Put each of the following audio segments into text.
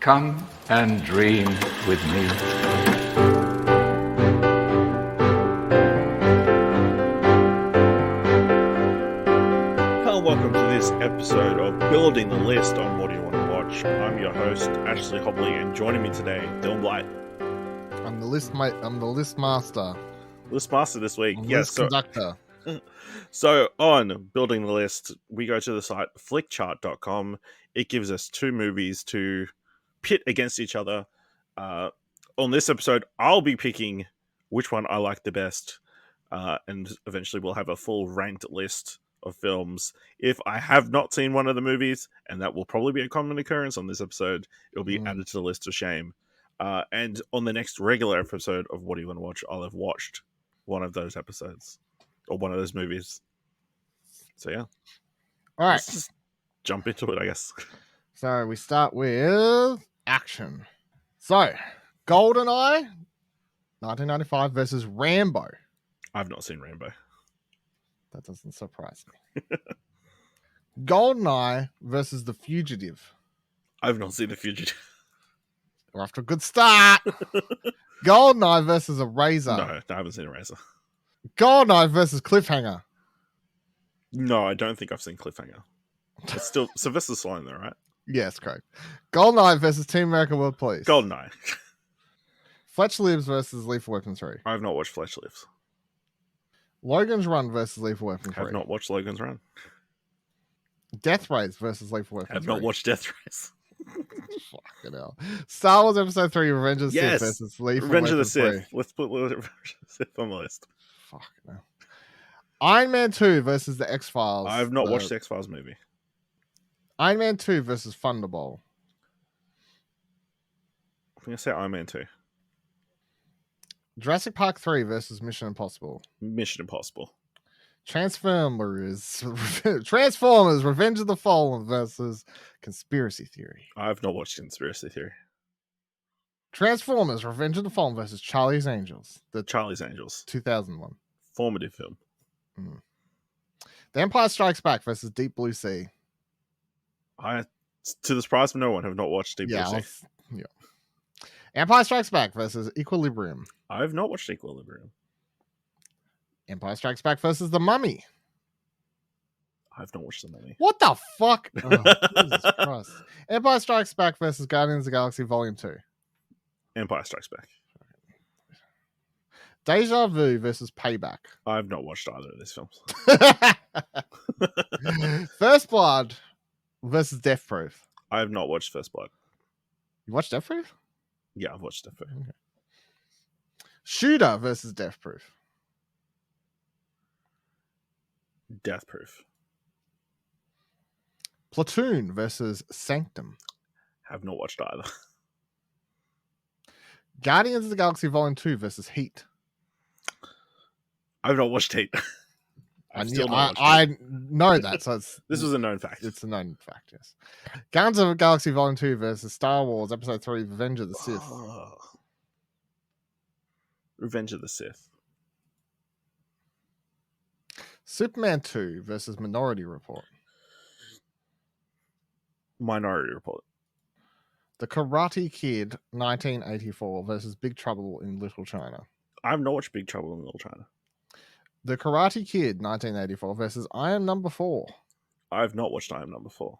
Come and dream with me. Hello and welcome to this episode of Building the List on What Do You Want to Watch. I'm your host, Ashley Hobley, and joining me today, Dylan Blight. I'm the list mate. I'm the list master. List master this week. I'm Yes, list conductor. So on Building the List, we go to the site flickchart.com. It gives us two movies to pit against each other. On this episode, I'll be picking which one I like the best, and eventually we'll have a full ranked list of films. If I have not seen one of the movies, and that will probably be a common occurrence on this episode, it'll be added to the list of shame. And on the next regular episode of What Do You Want to Watch, I'll have watched one of those episodes or one of those movies. So yeah, All right. let's just jump into it, I guess. So we start with action. So, GoldenEye, 1995 versus Rambo. I've not seen Rambo. That doesn't surprise me. GoldenEye versus The Fugitive. I've not seen The Fugitive. We're off to a good start. GoldenEye versus Eraser. No, I haven't seen Eraser. GoldenEye versus Cliffhanger. No, I don't think I've seen Cliffhanger. It's still Sylvester Stallone though, right? Yes, correct. GoldenEye versus Team America World Police. GoldenEye. Fletch Lives versus Lethal Weapon 3. I have not watched Fletch Lives. Logan's Run versus Lethal Weapon 3. Have not watched Logan's Run. Death Race versus Lethal Weapon 3. Have not watched Death Race. Fucking hell. Star Wars Episode 3 Revenge of the Yes. Sith versus Lethal Revenge of Weapon the Sith. 3. Let's put Revenge of the Sith on the list. Fucking hell. Iron Man 2 versus the X-Files. I have not watched the X-Files movie. Iron Man 2 versus Thunderball. I'm going to say Iron Man 2. Jurassic Park 3 versus Mission Impossible. Mission Impossible. Transformers Revenge of the Fallen versus Conspiracy Theory. I have not watched Conspiracy Theory. Transformers Revenge of the Fallen versus Charlie's Angels. The Charlie's Angels. 2001. Formative film. The Empire Strikes Back versus Deep Blue Sea. I, to the surprise of no one, have not watched Deep Blue Sea. Yeah. Empire Strikes Back versus Equilibrium. I have not watched Equilibrium. Empire Strikes Back versus The Mummy. I have not watched The Mummy. What the fuck? Oh, Jesus Christ. Empire Strikes Back versus Guardians of the Galaxy Volume 2. Empire Strikes Back. Deja Vu versus Payback. I have not watched either of these films. First Blood versus Death Proof. I have not watched First Blood. You watched Death Proof? Yeah, I've watched Death Proof. Okay. Shooter versus Death Proof. Death Proof. Platoon versus Sanctum. Have not watched either. Guardians of the Galaxy Volume 2 versus Heat. I've not watched Heat. I know that, so it's This was a known fact. It's a known fact, yes. Guardians of the Galaxy Volume 2 versus Star Wars Episode 3 Revenge of the Sith. Oh. Revenge of the Sith. Superman 2 versus Minority Report. Minority Report. The Karate Kid 1984 versus Big Trouble in Little China. I have not watched Big Trouble in Little China. The Karate Kid 1984 versus I Am Number 4. I have not watched I Am Number 4.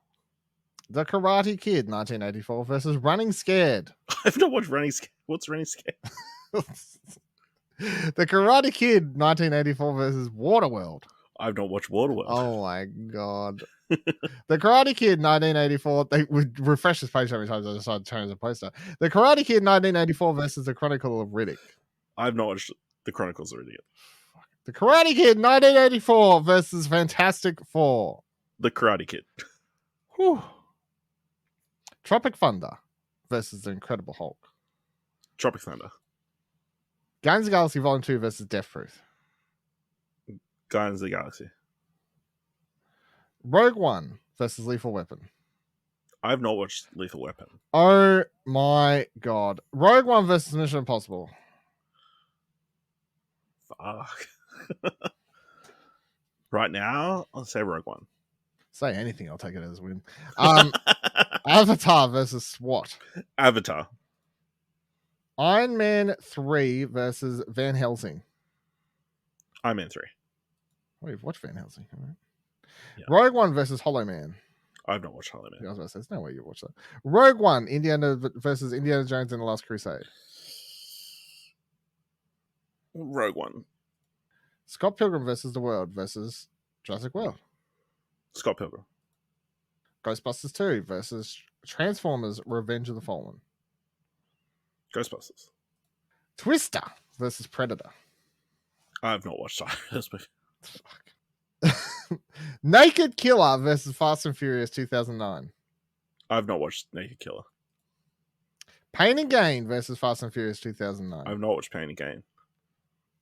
The Karate Kid 1984 versus Running Scared. I've not watched Running Scared. What's Running Scared? The Karate Kid 1984 versus Waterworld. I've not watched Waterworld. Oh my god. The Karate Kid 1984. They would refresh this page every time I decide to change the poster. The Karate Kid 1984 versus The Chronicle of Riddick. I've not watched The Chronicles of Riddick. The Karate Kid 1984 versus Fantastic Four. The Karate Kid. Whew. Tropic Thunder versus The Incredible Hulk. Tropic Thunder. Guardians of the Galaxy Volume 2 versus Death Proof. Guardians of the Galaxy. Rogue One versus Lethal Weapon. I have not watched Lethal Weapon. Oh my god. Rogue One versus Mission Impossible. Fuck. Right now, I'll say Rogue One. Say anything, I'll take it as a win. Avatar versus SWAT. Avatar. Iron Man 3 versus Van Helsing. Iron Man 3. Oh, you've watched Van Helsing. All right. Yeah. Rogue One versus Hollow Man. I've not watched Hollow Man. Yeah, I was about to say, there's no way you watch that. Rogue One, Indiana versus Indiana Jones and the Last Crusade. Rogue One. Scott Pilgrim versus the World versus Jurassic World. Scott Pilgrim. Ghostbusters 2 versus Transformers Revenge of the Fallen. Ghostbusters. Twister versus Predator. I've not watched this movie. Fuck. Naked Killer versus Fast and Furious 2009. I've not watched Naked Killer. Pain and Gain versus Fast and Furious 2009. I've not watched Pain and Gain.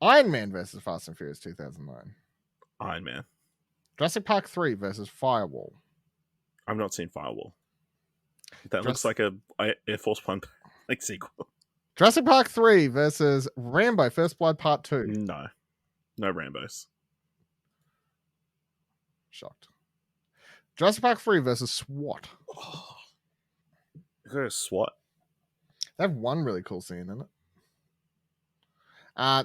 Iron Man versus Fast and Furious 2009. Iron Man. Jurassic Park 3 versus Firewall. I've not seen Firewall. That looks like a Air Force One like sequel. Jurassic Park 3 versus Rambo First Blood Part 2. No. No Rambos. Shocked. Jurassic Park 3 versus SWAT. Oh. Go to SWAT. They have one really cool scene in it.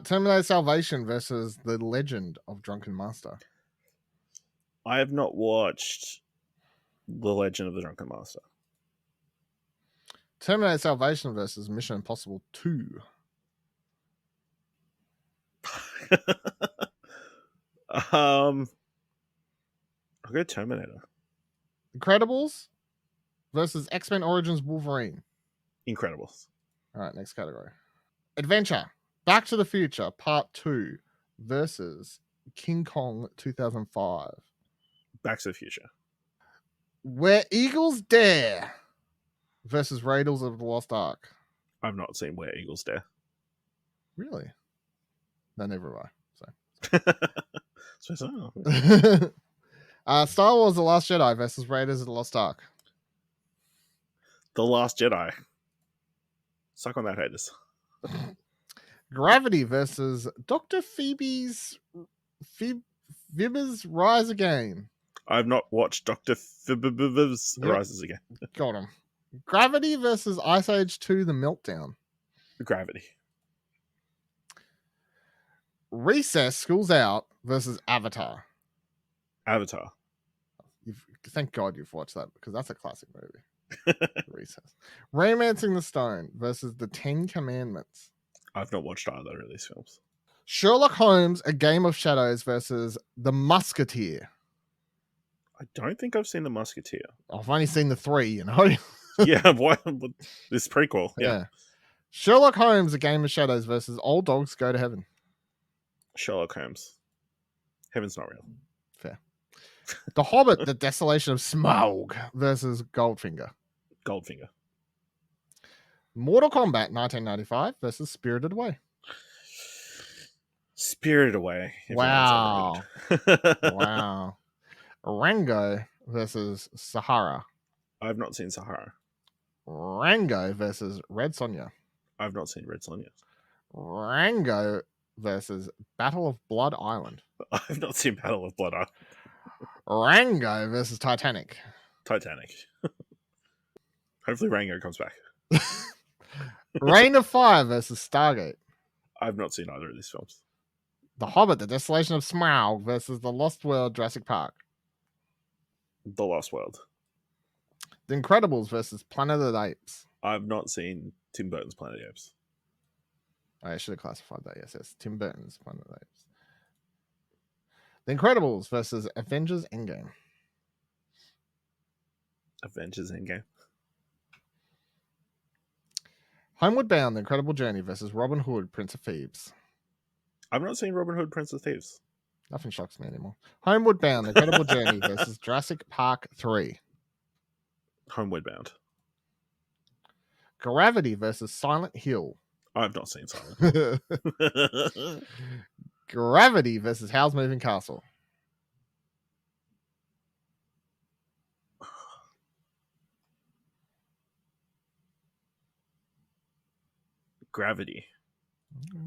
Terminator Salvation versus The Legend of Drunken Master. I have not watched The Legend of the Drunken Master. Terminator Salvation versus Mission Impossible 2. I'll go Terminator. Incredibles versus X-Men Origins Wolverine. Incredibles. All right, next category. Adventure. Back to the Future Part 2 versus King Kong 2005. Back to the Future. Where Eagles Dare versus Raiders of the Lost Ark. I've not seen Where Eagles Dare. Really? No, never have I. So. Star Wars The Last Jedi versus Raiders of the Lost Ark. The Last Jedi. Suck on that, haters. Gravity versus Dr. Phoebe's Rise Again. I've not watched Dr. Fibb's Rises Again. Got him. Gravity versus Ice Age 2 The Meltdown. Gravity. Recess School's Out versus Avatar. Avatar. Thank God you've watched that because that's a classic movie. Recess. Romancing the Stone versus The Ten Commandments. I've not watched either of these films. Sherlock Holmes, A Game of Shadows versus The Musketeer. I don't think I've seen The Musketeer. I've only seen the 3, you know. Yeah, what? This prequel. Yeah. Sherlock Holmes, A Game of Shadows versus Old Dogs Go to Heaven. Sherlock Holmes. Heaven's not real. Fair. The Hobbit, The Desolation of Smaug versus Goldfinger. Goldfinger. Mortal Kombat 1995 versus Spirited Away. Spirited Away. Wow. Wow. Rango versus Sahara. I've not seen Sahara. Rango versus Red Sonja. I've not seen Red Sonja. Rango versus Battle of Blood Island. I've not seen Battle of Blood Island. Rango versus Titanic. Titanic. Hopefully Rango comes back. Reign of Fire versus Stargate. I've not seen either of these films. The Hobbit, The Desolation of Smaug versus The Lost World Jurassic Park. The Lost World. The Incredibles versus Planet of the Apes. I've not seen Tim Burton's Planet of the Apes. I should have classified that. Yes. Tim Burton's Planet of the Apes. The Incredibles versus Avengers Endgame. Avengers Endgame. Homeward Bound, The Incredible Journey versus Robin Hood, Prince of Thieves. I've not seen Robin Hood, Prince of Thieves. Nothing shocks me anymore. Homeward Bound, The Incredible Journey versus Jurassic Park 3. Homeward Bound. Gravity versus Silent Hill. I've not seen Silent Hill. Gravity versus Howl's Moving Castle. Gravity. Okay.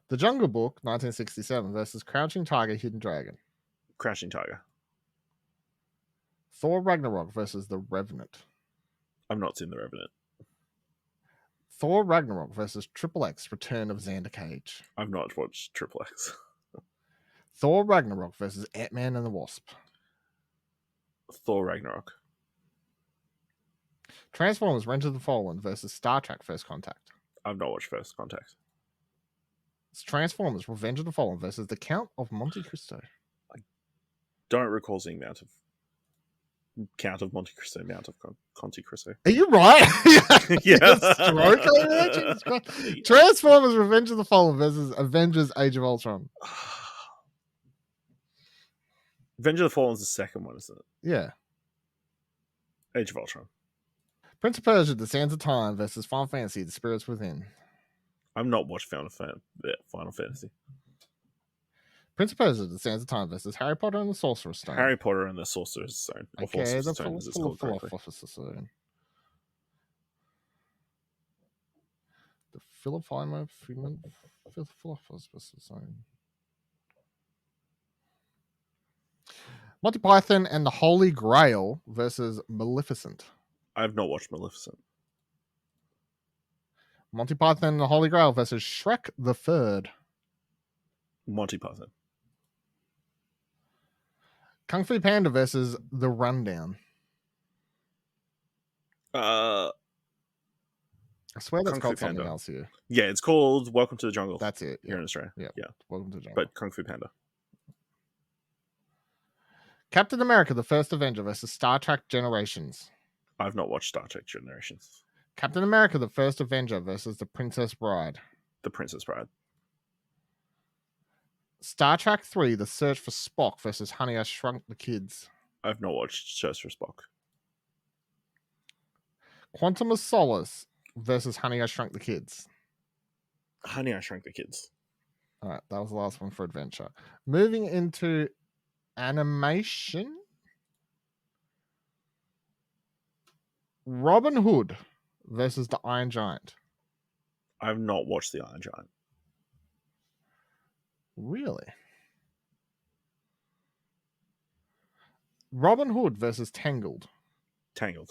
The Jungle Book, 1967 versus Crouching Tiger, Hidden Dragon. Crouching Tiger. Thor Ragnarok versus The Revenant. I've not seen The Revenant. Thor Ragnarok versus Triple X Return of Xander Cage. I've not watched Triple X. Thor Ragnarok versus Ant-Man and the Wasp. Thor Ragnarok. Transformers Revenge of the Fallen versus Star Trek First Contact. I've not watched First Contact. It's Transformers Revenge of the Fallen versus The Count of Monte Cristo. Don't recall seeing Count of Monte Cristo, Mount of Conte Cristo. Are you right? Yeah. Stroke over there? Transformers Revenge of the Fallen versus Avengers Age of Ultron. Revenge of the Fallen is the second one, isn't it? Yeah. Age of Ultron. Prince of Persia: The Sands of Time versus Final Fantasy: The Spirits Within. I've not watched Final Fantasy. Prince of Persia: The Sands of Time versus Harry Potter and the Sorcerer's Stone. Harry Potter and the Sorcerer's Stone. Or Okay, Philosopher's the Stone, as it's called correctly. Philosopher's Stone. The Philosopher's Stone. Monty Python and the Holy Grail versus Maleficent. I've not watched Maleficent. Monty Python and the Holy Grail versus Shrek the Third. Monty Python. Kung Fu Panda versus The Rundown. Uh, I swear that's Kung called Fu something Panda. else here. Yeah, it's called Welcome to the Jungle. That's it. Here in Australia. Yeah. Yeah. Welcome to the Jungle. But Kung Fu Panda. Captain America: The First Avenger versus Star Trek Generations. I've not watched Star Trek Generations. Captain America: The First Avenger versus The Princess Bride. The Princess Bride. Star Trek 3: The Search for Spock versus Honey, I Shrunk the Kids. I've not watched Search for Spock. Quantum of Solace versus Honey, I Shrunk the Kids. Honey, I Shrunk the Kids. All right, that was the last one for adventure. Moving into animation. Robin Hood versus the Iron Giant. I've not watched The Iron Giant. Really? Robin Hood versus Tangled. Tangled.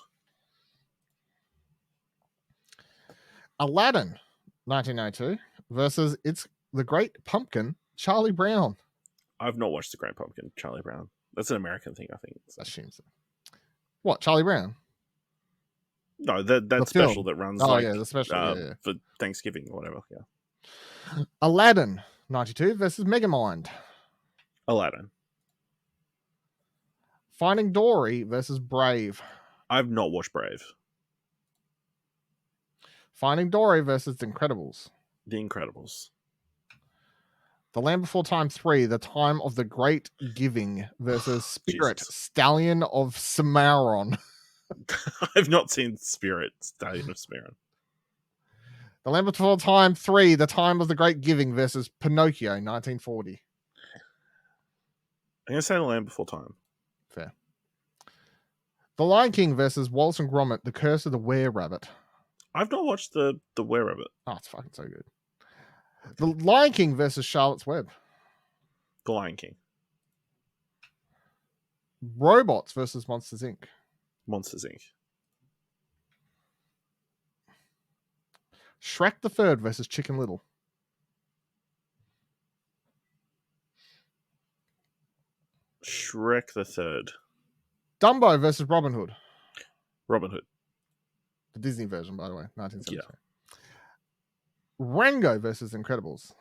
Aladdin, 1992 versus It's the Great Pumpkin, Charlie Brown. I've not watched The Great Pumpkin, Charlie Brown. That's an American thing, I think. That seems. What, Charlie Brown? No, that The special film. that runs The special. Yeah. for Thanksgiving or whatever. Yeah. Aladdin, 92 versus Megamind. Aladdin. Finding Dory versus Brave. I've not watched Brave. Finding Dory versus The Incredibles. The Incredibles. The Land Before Time 3, The Time of the Great Giving versus Spirit, Jesus. Stallion of Cimarron. I've not seen Spirit, Stallion of Spirit. The Land Before Time 3, The Time of the Great Giving versus Pinocchio, 1940. I'm going to say The Land Before Time. Fair. The Lion King versus Wallace and Gromit, The Curse of the Were-Rabbit. I've not watched the Were-Rabbit. Oh, it's fucking so good. The Lion King versus Charlotte's Web. The Lion King. Robots versus Monsters, Inc. Monsters, Inc. Shrek the Third versus Chicken Little. Shrek the Third. Dumbo versus Robin Hood. Robin Hood. The Disney version, by the way, 1973. Yeah. Rango versus Incredibles.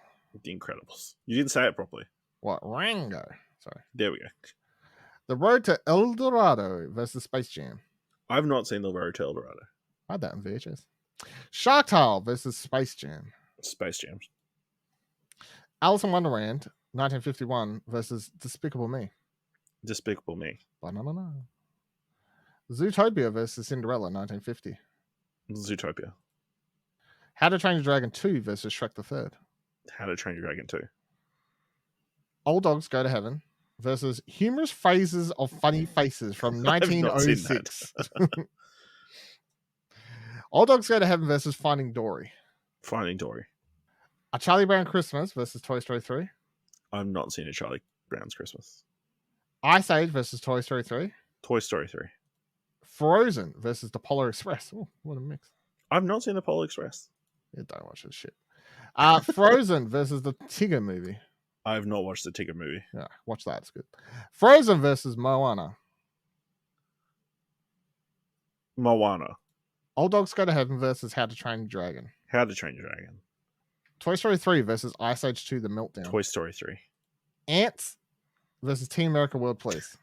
The Incredibles. You didn't say it properly. What? Rango. Sorry. There we go. The Road to El Dorado versus Space Jam. I've not seen The Road to El Dorado. I had that in VHS. Shark Tale versus Space Jam. Space Jam. Alice in Wonderland, 1951 versus Despicable Me. Despicable Me. Banana. Zootopia versus Cinderella, 1950. Zootopia. How to Train Your Dragon 2 versus Shrek the Third. How to Train Your Dragon 2. Old Dogs Go to Heaven versus Humorous Phases of Funny Faces from I've not seen 1906. Old Dogs Go to Heaven versus Finding Dory. Finding Dory. A Charlie Brown Christmas versus Toy Story 3. I've not seen a Charlie Brown's Christmas. Ice Age versus Toy Story 3. Toy Story 3. Frozen versus the Polar Express. Oh, what a mix. I've not seen the Polar Express. Yeah, don't watch this shit. Frozen versus the Tigger movie. I've not watched the Tigger movie. Yeah, watch that. It's good. Frozen versus Moana. Moana. Old Dogs Go to Heaven versus How to Train Your Dragon. How to Train Your Dragon. Toy Story 3 versus Ice Age 2 The Meltdown. Toy Story 3. Ants versus Team America World Police.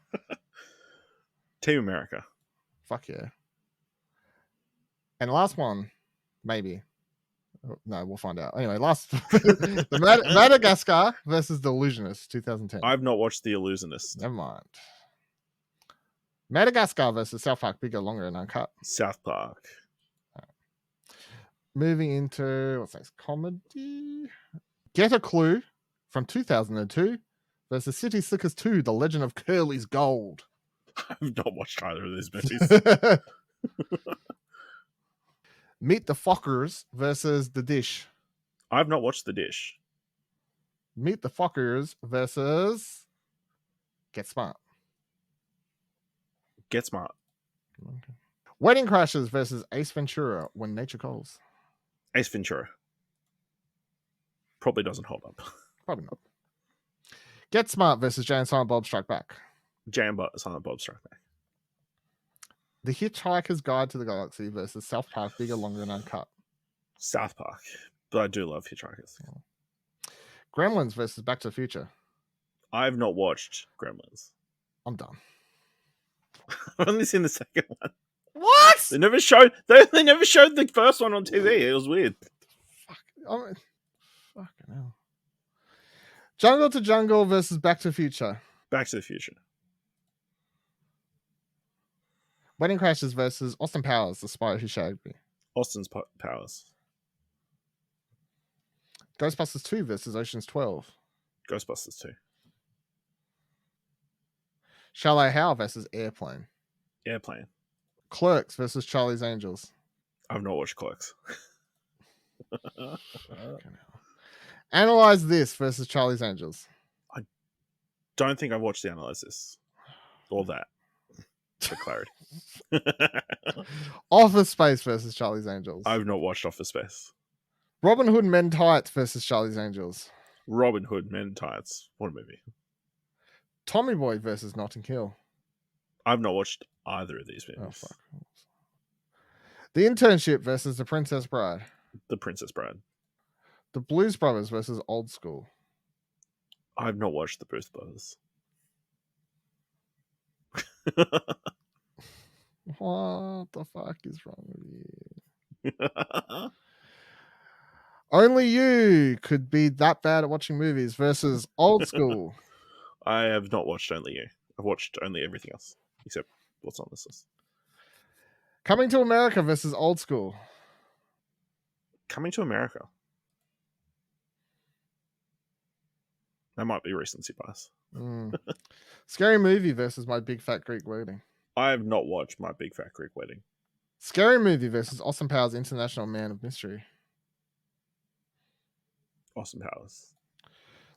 Team America. Fuck yeah. And last one, maybe. Oh, no, we'll find out. Anyway, last Madagascar versus The Illusionist, 2010. I've not watched The Illusionist. Never mind. Madagascar versus South Park, bigger, longer, and uncut. South Park. Moving into what's next? Comedy. Get a Clue from 2002 versus City Slickers 2, The Legend of Curly's Gold. I've not watched either of these movies. Meet the Fockers versus The Dish. I've not watched The Dish. Meet the Fockers versus Get Smart. Get Smart. Okay. Wedding Crashers versus Ace Ventura, When Nature Calls. Ace Ventura. Probably doesn't hold up. Probably not. Get Smart versus Jay and Silent Bob Strike Back. Jay and Silent Bob Strike Back. The Hitchhiker's Guide to the Galaxy versus South Park, bigger, longer, and uncut. South Park. But I do love Hitchhikers. Gremlins versus Back to the Future. I've not watched Gremlins. I'm done. I've only seen the second one. What? They never showed the first one on TV. It was weird. Fucking hell. Jungle to Jungle versus Back to the Future. Back to the Future. Wedding Crashers versus Austin Powers, The Spy Who Shagged Me. Austin's Powers. Ghostbusters 2 versus Ocean's 12. Ghostbusters 2. Shallow Hal versus Airplane. Airplane. Clerks versus Charlie's Angels. I've not watched Clerks. Analyze This versus Charlie's Angels. Don't think I've watched the Analyze This. Or that. For clarity. Office Space versus Charlie's Angels. I've not watched Office Space. Robin Hood Men in Tights versus Charlie's Angels. Robin Hood Men in Tights. What a movie. Tommy Boy versus Notting Hill. I've not watched either of these movies. Oh, fuck. The Internship versus The Princess Bride. The Princess Bride. The Blues Brothers versus Old School. I've not watched The Blues Brothers. What the fuck is wrong with you? Only You Could Be That Bad at Watching Movies versus Old School. I have not watched Only You. I've watched only everything else, except what's on this list. Coming to America versus Old School. Coming to America. That might be recency bias. Scary Movie versus My Big Fat Greek Wedding. I have not watched My Big Fat Greek Wedding. Scary Movie versus Austin Powers International Man of Mystery. Austin Powers.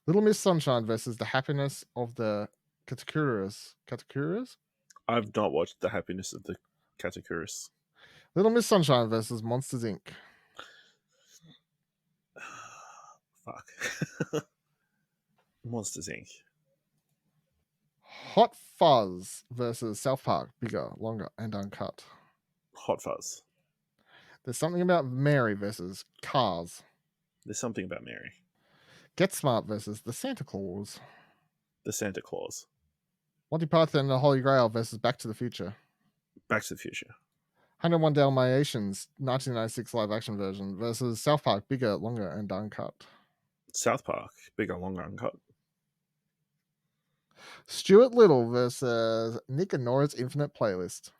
Little Miss Sunshine versus The Happiness of the Katakuras. Katakuras? I've not watched The Happiness of the Katakuras. Little Miss Sunshine versus Monsters Inc. Fuck. Monsters Inc. Hot Fuzz versus South Park. Bigger, longer, and uncut. Hot Fuzz. There's Something About Mary versus Cars. There's Something About Mary. Get Smart versus The Santa Claus. The Santa Claus. Monty Python and the Holy Grail versus Back to the Future. Back to the Future. 101 Dalmatians 1996 live action version versus South Park. Bigger, longer, and uncut. South Park. Bigger, longer, uncut. Stuart Little versus Nick and Nora's Infinite Playlist.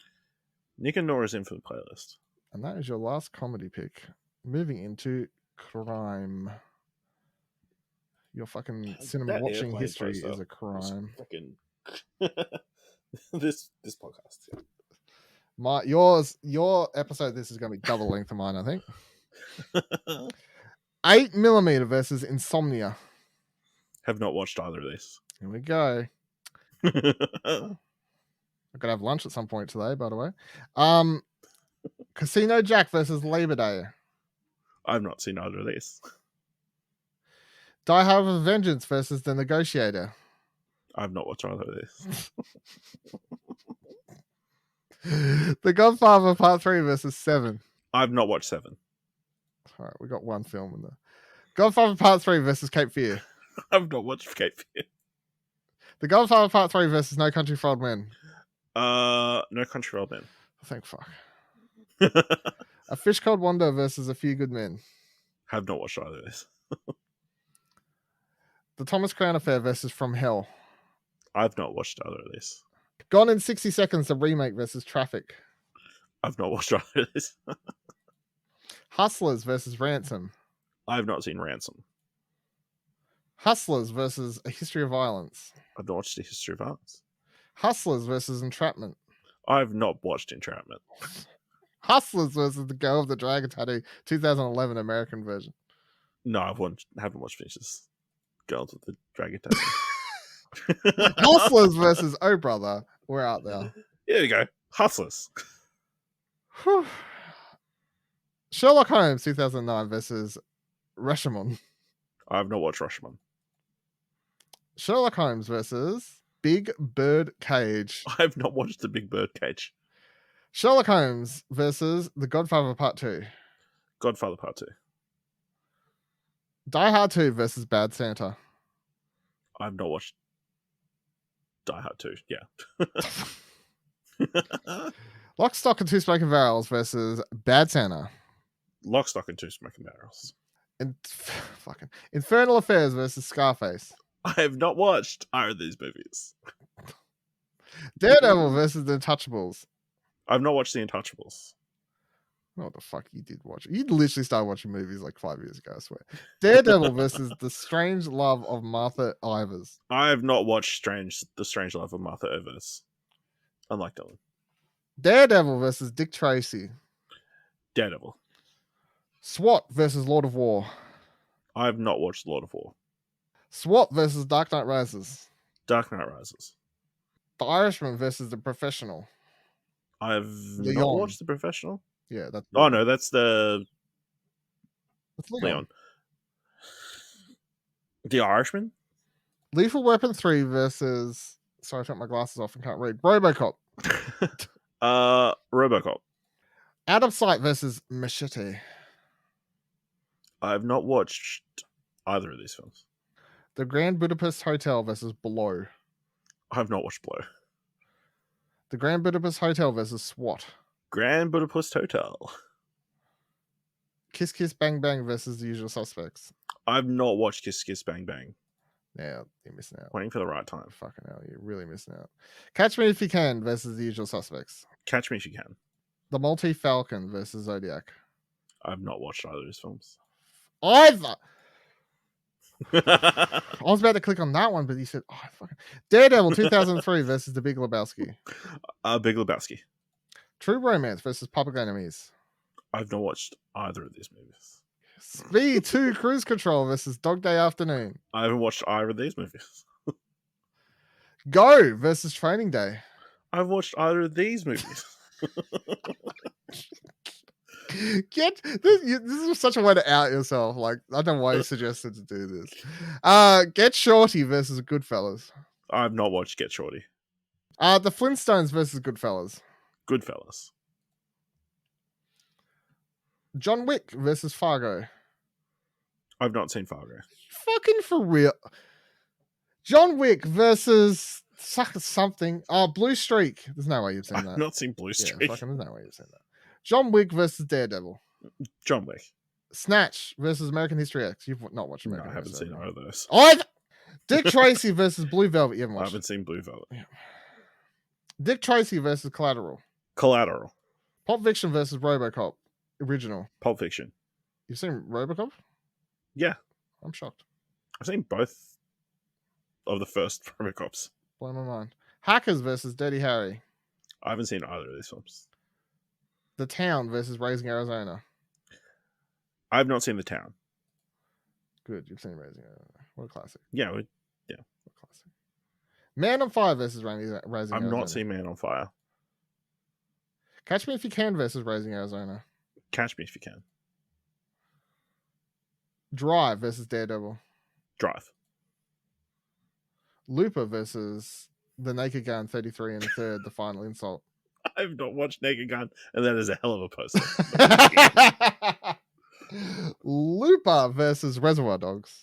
Nick and Nora's Infinite Playlist. And that is your last comedy pick. Moving into crime. Your fucking cinema That watching airplane history poster is a crime. Fucking this podcast. Your episode. This is going to be double length of mine, I think. 8mm versus Insomnia. Have not watched either of these. Here we go. I'm gonna have lunch at some point today, by the way. Casino Jack versus Labor Day. I've not seen either of these. Die Hard with Vengeance versus The Negotiator. I've not watched either of these. The Godfather Part 3 versus 7. I've not watched 7. All right, we got one film in there. Godfather Part 3 versus Cape Fear. I've not watched Cape Fear. The Godfather Part 3 versus No Country for Old Men. No Country for Old Men. Thank fuck. A Fish Called Wanda versus A Few Good Men. Have not watched either of these. The Thomas Crown Affair versus From Hell. I've not watched either of these. Gone in 60 Seconds, the remake versus Traffic. I've not watched either of these. Hustlers versus Ransom. I've not seen Ransom. Hustlers versus A History of Violence. I've not watched The History of Violence. Hustlers versus Entrapment. I've not watched Entrapment. Hustlers versus The Girl of the Dragon Tattoo, 2011 American version. No, haven't watched Finches. Girls with the Dragon Tattoo. Hustlers versus Oh Brother. We're out there. Here we go. Hustlers. Whew. Sherlock Holmes 2009 versus Rashomon. I've not watched Rashomon. Sherlock Holmes versus Big Bird Cage. I've not watched The Big Bird Cage. Sherlock Holmes versus The Godfather Part 2. Godfather Part 2. Die Hard 2 versus Bad Santa. I've not watched Die Hard 2. Yeah. Lock, Stock, and Two Smoking Barrels versus Bad Santa. Lock, Stock, and Two Smoking Barrels. And fucking Infernal Affairs versus Scarface. I have not watched either of these movies. Daredevil versus The Untouchables. I've not watched The Untouchables. What the fuck you did watch? You literally started watching movies like 5 years ago, I swear. Daredevil versus The Strange Love of Martha Ivers. I have not watched The Strange Life of Martha Ivers. Unlike Dylan. Daredevil versus Dick Tracy. Daredevil. SWAT versus Lord of War. I have not watched Lord of War. SWAT versus Dark Knight Rises. Dark Knight Rises. The Irishman versus The Professional. I have Leon. not watched The Professional. Yeah, that's Oh no, that's the Leon. The Irishman. Lethal Weapon 3 versus. Sorry, I took my glasses off and can't read. RoboCop. RoboCop. Out of Sight versus Machete. I have not watched either of these films. The Grand Budapest Hotel versus Below. I have not watched Blow. The Grand Budapest Hotel versus SWAT. Grand Budapest Hotel. Kiss Kiss Bang Bang versus The Usual Suspects. I've not watched Kiss Kiss Bang Bang. Yeah, you're missing out. Waiting for the right time. Fucking hell, you're really missing out. Catch Me If You Can versus The Usual Suspects. Catch Me If You Can. The Maltese Falcon versus Zodiac. I've not watched either of these films. Either. I was about to click on that one, but you said, "Oh, fucking Daredevil 2003 versus The Big Lebowski." Big Lebowski. True Romance versus Public Enemies. I've not watched either of these movies. Speed 2 Cruise Control versus Dog Day Afternoon. I haven't watched either of these movies. Go versus Training Day. I've watched either of these movies. This is such a way to out yourself. Like, I don't know why you suggested to do this. Get Shorty versus Goodfellas. I've not watched Get Shorty. The Flintstones versus Goodfellas. Goodfellas. John Wick versus Fargo. I've not seen Fargo. Fucking for real. John Wick versus something. Blue Streak. There's no way you've seen that. I've not seen Blue Streak. Fucking, there's no way you've seen that. John Wick versus Daredevil. John Wick. Snatch versus American History X. You've not watched American I haven't History seen either of those. Dick Tracy versus Blue Velvet. You haven't I watched haven't seen Blue Velvet. Yeah. Dick Tracy versus Collateral. Collateral. Pulp Fiction versus RoboCop. Original. Pulp Fiction. You've seen RoboCop? Yeah. I'm shocked. I've seen both of the first RoboCops. Blow my mind. Hackers versus Dirty Harry. I haven't seen either of these films. The Town versus Raising Arizona. I've not seen The Town. Good, you've seen Raising Arizona. What a classic. Yeah. What a classic. Man on Fire versus Raising I've Arizona. not seen Man on Fire. Catch Me If You Can versus Raising Arizona. Catch Me If You Can. Drive versus Daredevil. Drive. Looper versus The Naked Gun 33 and a third, The Final Insult. I've not watched Naked Gun, and that is a hell of a poster. Looper versus Reservoir Dogs.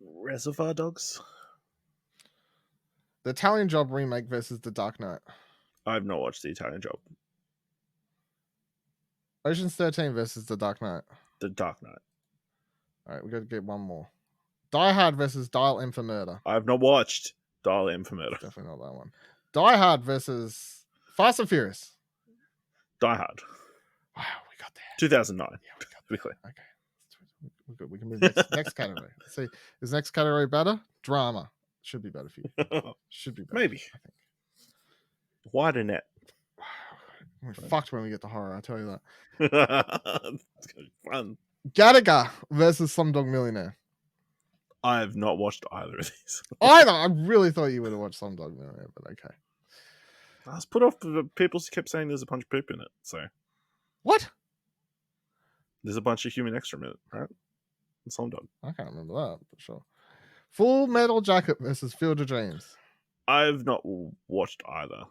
Reservoir Dogs? The Italian Job remake versus The Dark Knight. I've not watched The Italian Job. Ocean's 13 versus The Dark Knight. The Dark Knight. All right, we got to get one more. Die Hard versus Dial M for Murder. I've not watched Dial M for Murder. Definitely not that one. Die Hard versus Fast and Furious. Die Hard. Wow, we got there. 2009. Yeah, we got To be clear. Okay. We're good. We can move next category. Let's see. Is next category better? Drama. Should be better for you. Should be better. Maybe. I think. Wider net. We're fucked when we get to horror, I tell you that. It's gonna be fun. Gattaca versus Slumdog Millionaire. I have not watched either of these. Either. I really thought you would have watched Slumdog Millionaire, but okay. I was put off. People kept saying there's a bunch of poop in it. So What? there's a bunch of human excrement, right? In Slumdog. I can't remember that, but sure. Full Metal Jacket versus Field of Dreams. I've not watched either.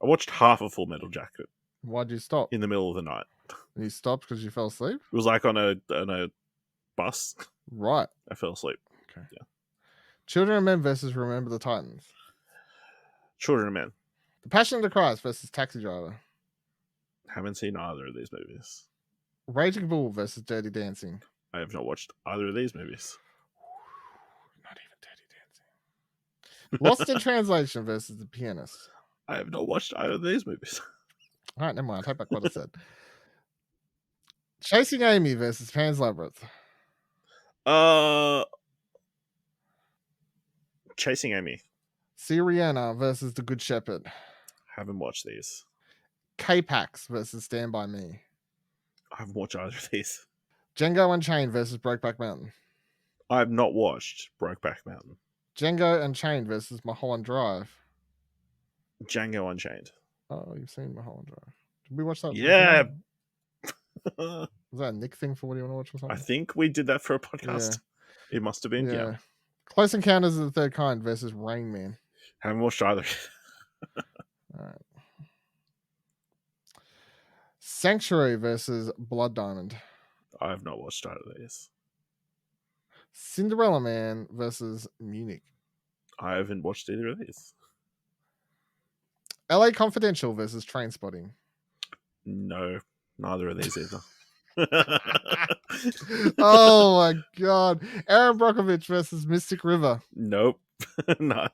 I watched half of Full Metal Jacket Why'd you stop? in the middle of the night. You stopped because you fell asleep? It was like on a bus. Right. I fell asleep. Okay. Yeah. Children of Men versus Remember the Titans. Children of Men. The Passion of the Christ versus Taxi Driver. Haven't seen either of these movies. Raging Bull versus Dirty Dancing. I have not watched either of these movies. Not even Dirty Dancing. Lost in Translation versus The Pianist. I have not watched either of these movies. All right, never mind. I take back what I said. Chasing Amy versus Pan's Labyrinth. Chasing Amy. Syriana versus The Good Shepherd. Haven't watched these. K-Pax versus Stand By Me. I haven't watched either of these. Django Unchained versus Brokeback Mountain. I have not watched Brokeback Mountain. Django Unchained versus Mulholland Drive. Django Unchained. Oh, you've seen Mulholland Drive. Did we watch that? Yeah. Was that a Nick thing for what do you want to watch or something? I think we did that for a podcast. It must have been, yeah. Close Encounters of the Third Kind versus Rain Man. Haven't watched either. All right. Sanctuary versus Blood Diamond. I have not watched either of these. Cinderella Man versus Munich. I haven't watched either of these. LA Confidential versus Trainspotting. No, neither of these either. Oh my god. Aaron Brockovich versus Mystic River. Nope. No.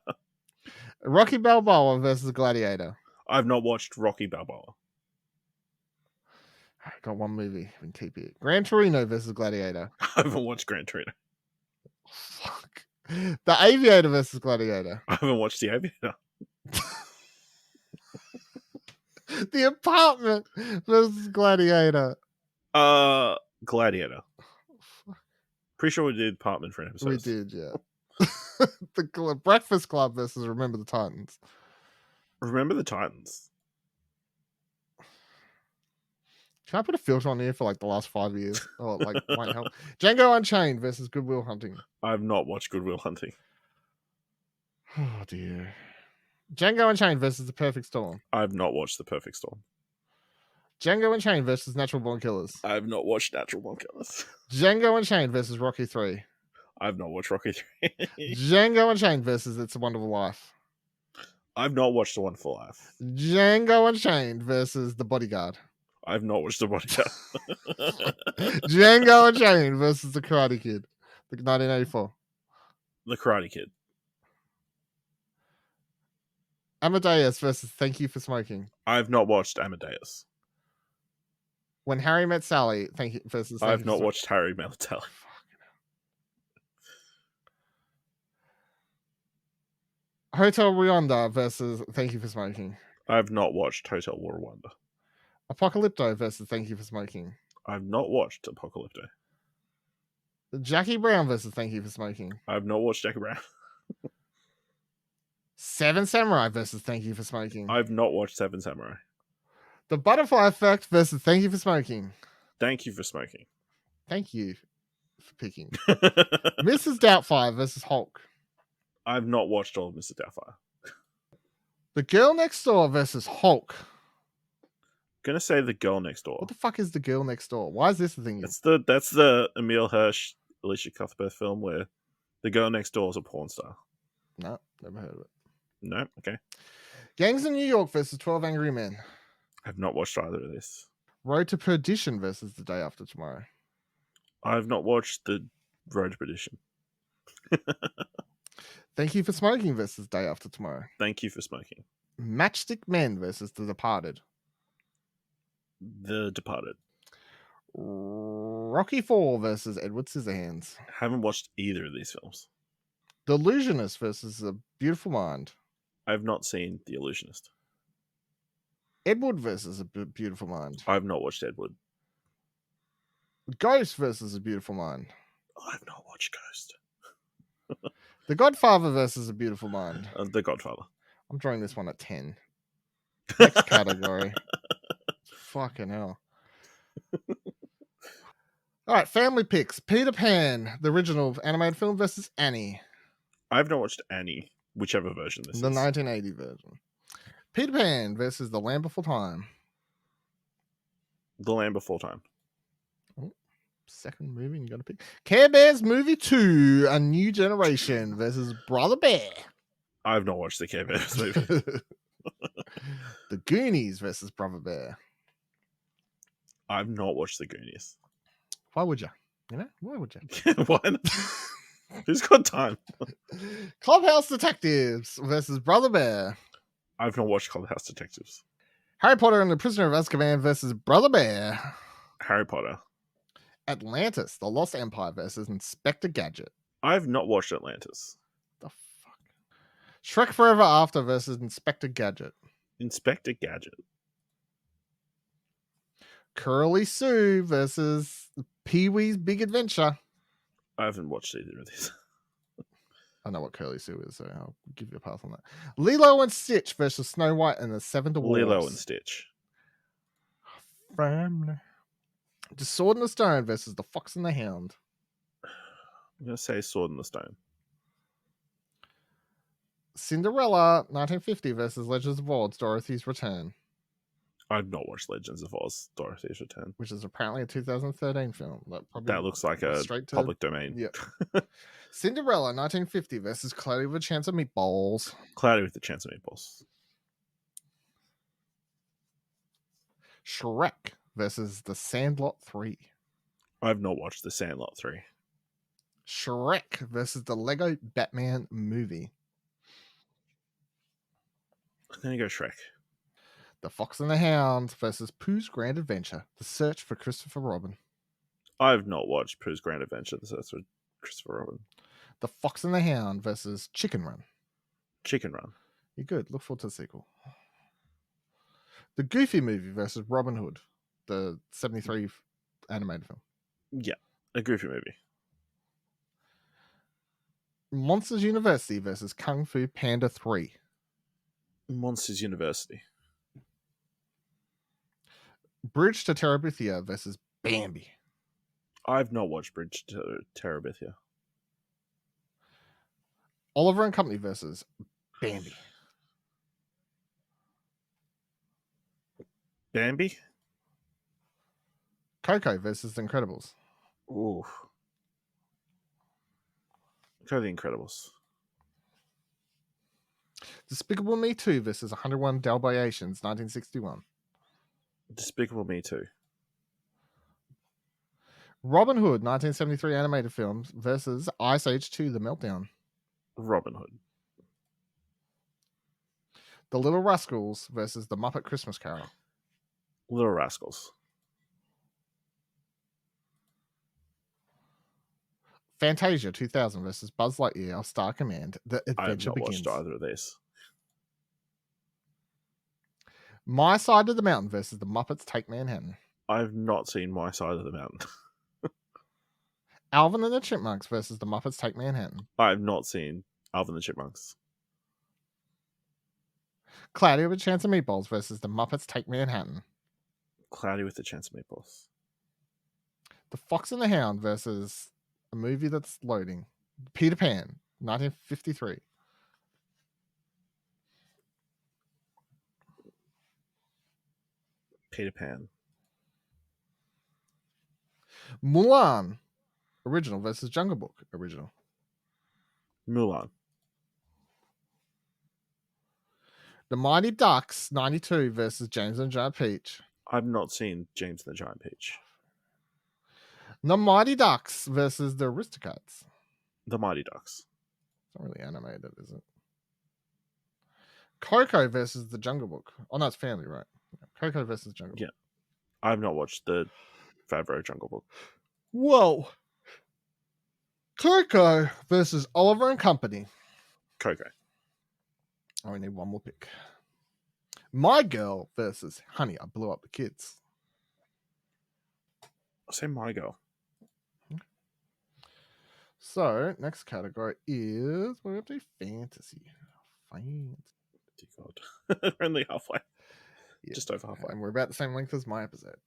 Rocky Balboa versus Gladiator. I've not watched Rocky Balboa. I got one movie. We can keep it. Gran Torino versus Gladiator. I haven't watched Gran Torino. Fuck. The Aviator versus Gladiator. I haven't watched The Aviator. The Apartment versus Gladiator. Gladiator. Pretty sure we did Apartment for an episode. We did, yeah. The Breakfast Club versus Remember the Titans. Remember the Titans. Can I put a filter on here for like the last 5 years? Oh, like might help. Django Unchained versus Good Will Hunting. I have not watched Good Will Hunting. Oh dear. Django Unchained versus The Perfect Storm. I have not watched The Perfect Storm. Django Unchained versus Natural Born Killers. I have not watched Natural Born Killers. Django Unchained versus Rocky 3. I have not watched Rocky 3. Django Unchained versus It's a Wonderful Life. I've not watched The Wonderful Life. Django Unchained versus The Bodyguard. I've not watched The Bodyguard. Django Unchained versus The Karate Kid. The 1984. The Karate Kid. Amadeus versus Thank You for Smoking. I've not watched Amadeus. When Harry Met Sally, Thank You versus. Thank I've You not for watched Harry Met Sally. Hotel Rwanda versus Thank You for Smoking. I've not watched Hotel Rwanda. Apocalypto versus Thank You for Smoking. I've not watched Apocalypto. Jackie Brown versus Thank You for Smoking. I've not watched Jackie Brown. Seven Samurai versus Thank You for Smoking. I've not watched Seven Samurai. The Butterfly Effect versus Thank You for Smoking. Thank you for smoking. Thank you for picking. Mrs. Doubtfire versus Hulk. I've not watched all of Mr. Doubtfire. The Girl Next Door versus Hulk. Gonna say The Girl Next Door. What the fuck is The Girl Next Door? Why is this the thing? That's the Emil Hirsch, Alicia Cuthbert film where the girl next door is a porn star. No, never heard of it. No, okay. Gangs in New York versus 12 Angry Men. I've not watched either of this. Road to Perdition versus The Day After Tomorrow. I've not watched the Road to Perdition. Thank You for Smoking versus Day After Tomorrow. Thank you for smoking. Matchstick Men versus The Departed. The Departed. Rocky IV versus Edward Scissorhands. Haven't watched either of these films. The Illusionist versus A Beautiful Mind. I've not seen The Illusionist. Edward versus A Beautiful Mind. I've not watched Ed Wood. Ghost versus A Beautiful Mind. I've not watched Ghost. The Godfather versus A Beautiful Mind. The Godfather. I'm drawing this one at 10. Next category. Fucking hell. All right, family picks. Peter Pan, the original animated film versus Annie. I've not watched Annie, whichever version this The is. 1980 version. Peter Pan versus The Land Before Time. The Land Before Time. Second movie, you got to pick. Care Bears Movie 2, A New Generation versus Brother Bear. I've not watched the Care Bears movie. The Goonies versus Brother Bear. I've not watched The Goonies. Why would you? You know, why would you? Why not? Who's got time? Clubhouse Detectives versus Brother Bear. I've not watched Clubhouse Detectives. Harry Potter and the Prisoner of Azkaban versus Brother Bear. Harry Potter. Atlantis, The Lost Empire versus Inspector Gadget. I've not watched Atlantis. The fuck? Shrek Forever After versus Inspector Gadget. Inspector Gadget. Curly Sue versus Pee-wee's Big Adventure. I haven't watched either of these. I know what Curly Sue is, so I'll give you a pass on that. Lilo and Stitch versus Snow White and the Seven Dwarfs. Lilo and Stitch. Family. The Sword and the Stone versus The Fox and the Hound. I'm going to say Sword in the Stone. Cinderella, 1950 versus Legends of Oz, Dorothy's Return, I've not watched Legends of Oz, Dorothy's Return. which is apparently a 2013 film. That looks like a straight to public domain. Yeah. Cinderella, 1950 versus Cloudy with a Chance of Meatballs. Cloudy with a Chance of Meatballs. Shrek versus The Sandlot 3. I've not watched The Sandlot 3. Shrek versus the Lego Batman movie. I'm going to go Shrek. The Fox and the Hound versus Pooh's Grand Adventure, The Search for Christopher Robin. I've not watched Pooh's Grand Adventure. That's with Christopher Robin. The Fox and the Hound versus Chicken Run. Chicken Run. You're good. Look forward to the sequel. The Goofy movie versus Robin Hood, the 73 animated film. Yeah, a Goofy movie. Monsters University versus Kung Fu Panda 3. Monsters University. Bridge to Terabithia versus Bambi. I've not watched Bridge to Terabithia. Oliver and Company versus Bambi. Bambi? Coco versus The Incredibles. Ooh. Go The Incredibles. Despicable Me 2 versus 101 Dalmatians, 1961. Despicable Me 2. Robin Hood, 1973 animated films versus Ice Age 2, The Meltdown. Robin Hood. The Little Rascals versus The Muppet Christmas Carol. Little Rascals. Fantasia 2000 versus Buzz Lightyear, Star Command, The I have Adventure not Begins. watched either of these. My Side of the Mountain versus The Muppets Take Manhattan. I've not seen My Side of the Mountain. Alvin and the Chipmunks versus the Muppets Take Manhattan. I've not seen Alvin and the Chipmunks. Cloudy with a Chance of Meatballs versus the Muppets Take Manhattan. Cloudy with a Chance of Meatballs. The Fox and the Hound versus a movie that's loading. Peter Pan, 1953. Peter Pan. Mulan, original versus Jungle Book, original. Mulan. The Mighty Ducks, 92 versus James and the Giant Peach. I've not seen James and the Giant Peach. The Mighty Ducks versus the Aristocats. The Mighty Ducks. It's not really animated, is it? Coco versus the Jungle Book. Oh, no, it's family, right? Coco versus Jungle Book. Yeah. I've not watched the Favreau Jungle Book. Whoa. Coco versus Oliver and Company. Coco. I only need one more pick. My Girl versus Honey, I Blew Up the Kids. I'll say My Girl. So, next category is, what do we have to do? Fantasy. Fantasy. Dear God. We're only halfway. Yeah. Just over halfway. And we're about the same length as my episode.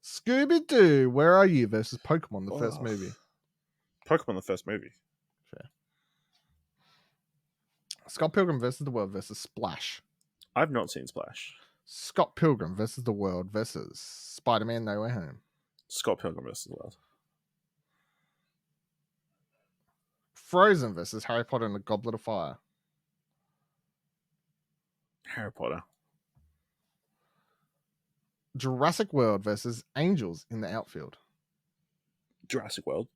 Scooby-Doo, Where Are You versus Pokemon, the first movie. Pokemon, the first movie. Fair. Scott Pilgrim versus the World versus Splash. I've not seen Splash. Scott Pilgrim versus the World versus Spider-Man No Way Home. Scott Pilgrim versus the World. Frozen versus Harry Potter and the Goblet of Fire. Harry Potter. Jurassic World versus Angels in the Outfield. Jurassic World.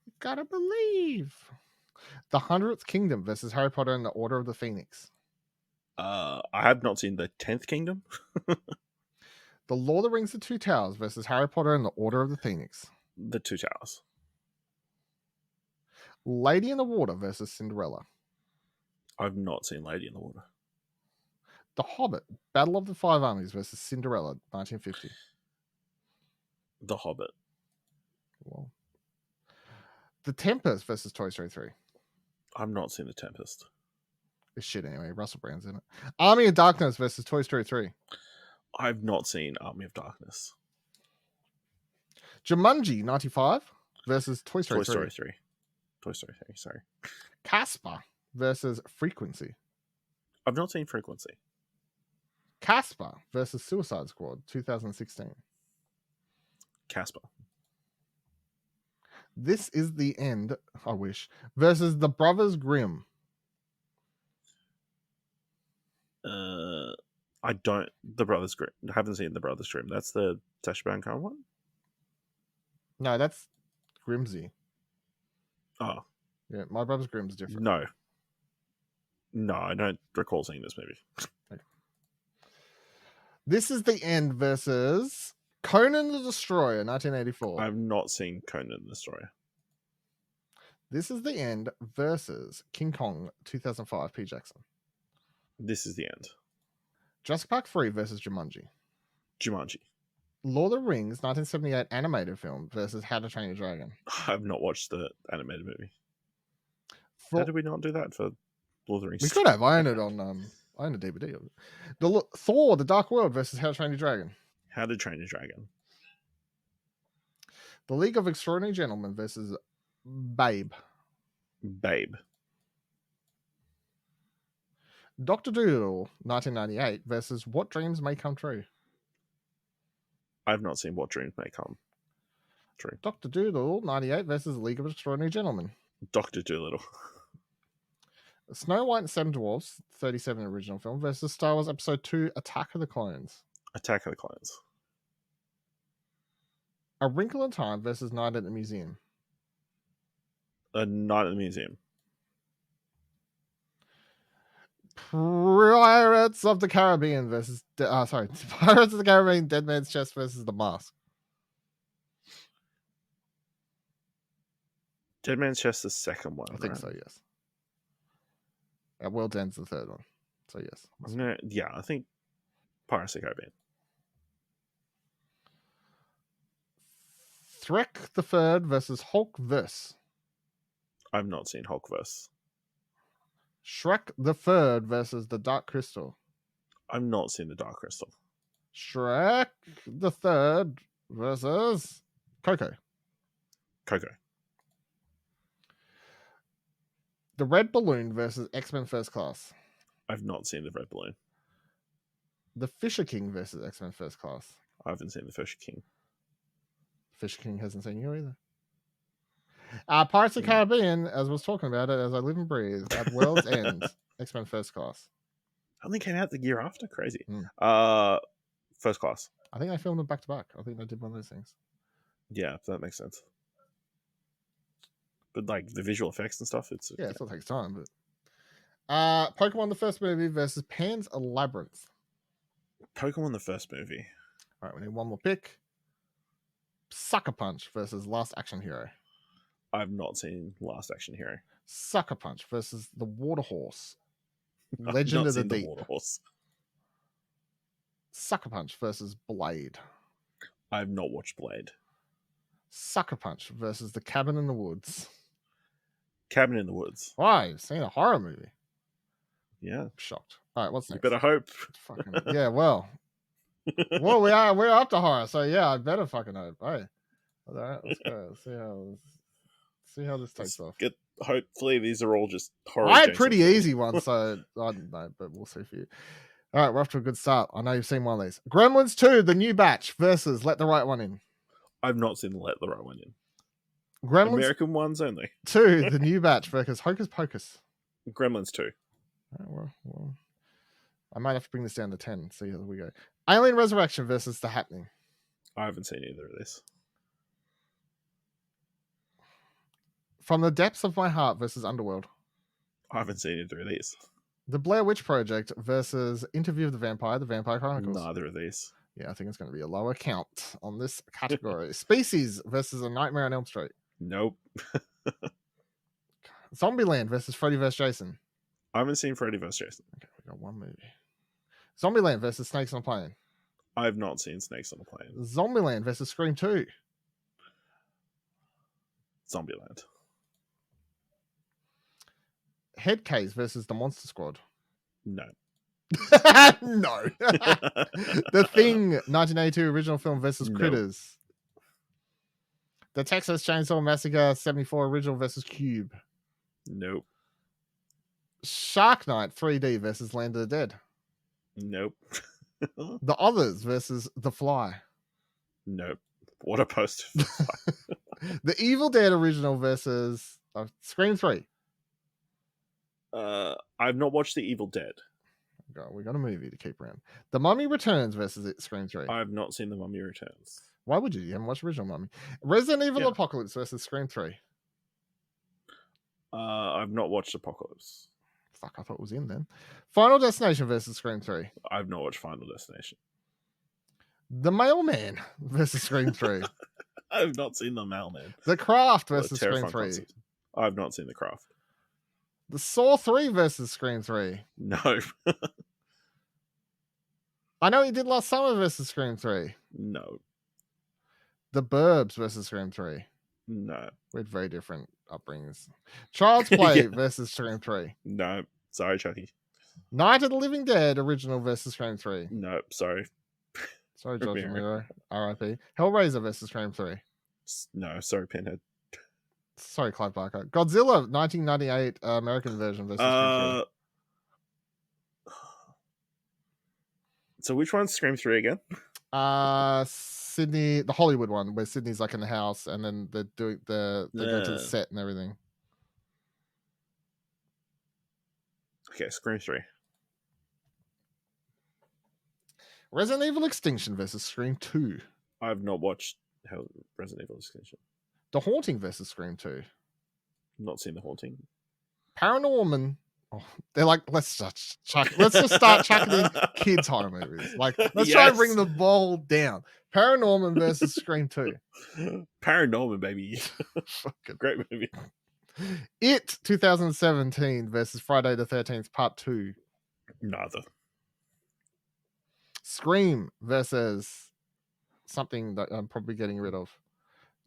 You gotta believe. The 100th Kingdom versus Harry Potter and the Order of the Phoenix. I have not seen the 10th Kingdom. The Lord of the Rings, The Two Towers versus Harry Potter and the Order of the Phoenix. The Two Towers. Lady in the Water versus Cinderella. I've not seen Lady in the Water. The Hobbit, Battle of the Five Armies versus Cinderella, 1950. The Hobbit. Well, The Tempest versus Toy Story 3. I've not seen The Tempest. It's shit anyway. Russell Brand's in it. Army of Darkness versus Toy Story 3. I've not seen Army of Darkness. Jumanji, 95 versus Toy Story 3. Toy Story 3, sorry. Casper versus Frequency. I've not seen Frequency. Casper versus Suicide Squad, 2016. Casper. This Is the End, I wish, versus The Brothers Grimm. I don't. The Brothers Grimm. I haven't seen The Brothers Grimm. That's the Sacha Baron Cohen one? No, that's Grimsby. Oh. Yeah, My Brothers Grimm's different. No. No, I don't recall seeing this movie. Okay. This Is the End versus Conan the Destroyer, 1984. I've not seen Conan the Destroyer. This Is the End versus King Kong, 2005, P. Jackson. This Is the End. Jurassic Park 3 versus Jumanji. Jumanji. Lord of the Rings, 1978 animated film versus How to Train Your Dragon. I've not watched the animated movie. Thor- How did we not do that for Lord of the Rings? We could have. I own it on. I own a DVD of it. Thor: The Dark World versus How to Train Your Dragon. How to Train Your Dragon. The League of Extraordinary Gentlemen versus Babe. Babe. Dr. Dolittle, 1998 versus What Dreams May Come True. I've not seen What Dreams May Come True. Dr. Dolittle, 98 versus League of Extraordinary Gentlemen. Dr. Dolittle. Snow White and Seven Dwarfs, 37 original film versus Star Wars Episode 2, Attack of the Clones. Attack of the Clones. A Wrinkle in Time versus Night at the Museum. A Night at the Museum. Pirates of the Caribbean versus Pirates of the Caribbean, Dead Man's Chest versus The Mask. Dead Man's Chest, the second one. I think so, yes. World's End's the third one. So yes. No, yeah, I think Pirates of the Caribbean. Shrek the Third versus Hulkverse. I've not seen Hulkverse. Shrek the Third versus the Dark Crystal. I've not seen the Dark Crystal. Shrek the Third versus Coco. Coco. The Red Balloon versus X-Men First Class. I've not seen the Red Balloon. The Fisher King versus X-Men First Class. I haven't seen the Fisher King. Fisher King hasn't seen you either. Pirates of the Caribbean, as I was talking about it, as I live and breathe, at World's End, X-Men First Class. Only came out the year after. Crazy. Mm. First Class. I think they filmed them back to back. I think they did one of those things. Yeah, that makes sense. But like the visual effects and stuff, it still takes time. But Pokemon the first movie versus Pan's Labyrinth. Pokemon the first movie. All right, we need one more pick. Sucker Punch versus Last Action Hero. I've not seen Last Action Hero. Sucker Punch versus the Water Horse. Legend of the Deep. Water Horse. Sucker Punch versus Blade. I've not watched Blade. Sucker Punch versus The Cabin in the Woods. Cabin in the Woods. Why? You've seen a horror movie. Yeah. I'm shocked. All right, what's next? You better hope. Fucking, yeah, well, we're up to horror, so yeah, I better fucking hope. All right, let's go. See how this takes off. Hopefully these are all just horror. I had pretty easy ones, so I don't know, but we'll see for you. All right, we're off to a good start. I know you've seen one of these. Gremlins 2, the new batch versus Let the Right One In. I've not seen Let the Right One In. Gremlins American ones only. 2, the new batch versus Hocus Pocus. Gremlins 2. Well, I might have to bring this down to 10. See how we go. Alien Resurrection versus The Happening. I haven't seen either of this. From the Depths of My Heart versus Underworld. I haven't seen either of these. The Blair Witch Project versus Interview of the Vampire Chronicles. Neither of these. Yeah, I think it's going to be a lower count on this category. Species versus A Nightmare on Elm Street. Nope. Zombieland versus Freddy vs. Jason. I haven't seen Freddy vs. Jason. Okay, we got one movie. Zombieland versus Snakes on a Plane. I've not seen Snakes on a Plane. Zombieland versus Scream 2. Zombieland. Headcase versus The Monster Squad. No. No. The Thing 1982 original film versus Critters. The Texas Chainsaw Massacre 74 original versus Cube. Nope. Shark Night 3D versus Land of the Dead. Nope. The Others versus The Fly. Nope. What a poster. The Evil Dead original versus Scream 3. I've not watched The Evil Dead. We got a movie to keep around. The Mummy Returns versus Scream 3. I've not seen The Mummy Returns. Why would you? You haven't watched original Mummy. Resident Evil Apocalypse versus Scream 3. I've not watched Apocalypse. Fuck, I thought it was in then. Final Destination versus Scream 3. I've not watched Final Destination. The Mailman versus Scream 3. I've not seen The Mailman. The Craft versus Scream 3. Concept. I've not seen The Craft. The Saw 3 versus Scream 3. No. I know you did last summer versus Scream 3. No. The Burbs versus Scream 3. No. We had very different upbringings. Child's Play versus Scream 3. No. Sorry, Chucky. Night of the Living Dead original versus Scream 3. No, sorry. Sorry, George Romero. R.I.P. Hellraiser versus Scream 3. No, sorry, Pinhead. Sorry, Clive Barker. Godzilla 1998 American version versus Scream 3. So which one's Scream 3 again? Sydney, the Hollywood one, where Sydney's like in the house and then they're doing they go to the set and everything. Okay, Scream 3. Resident Evil Extinction versus Scream 2. I've not watched Resident Evil Extinction. The Haunting versus Scream 2. Not seen The Haunting. Paranorman. Oh, they're like, let's just start chucking in kids horror movies. Like, let's try and bring the ball down. Paranorman versus Scream 2. Paranorman, baby. Great movie. It 2017 versus Friday the 13th Part 2. Neither. Scream versus something that I'm probably getting rid of.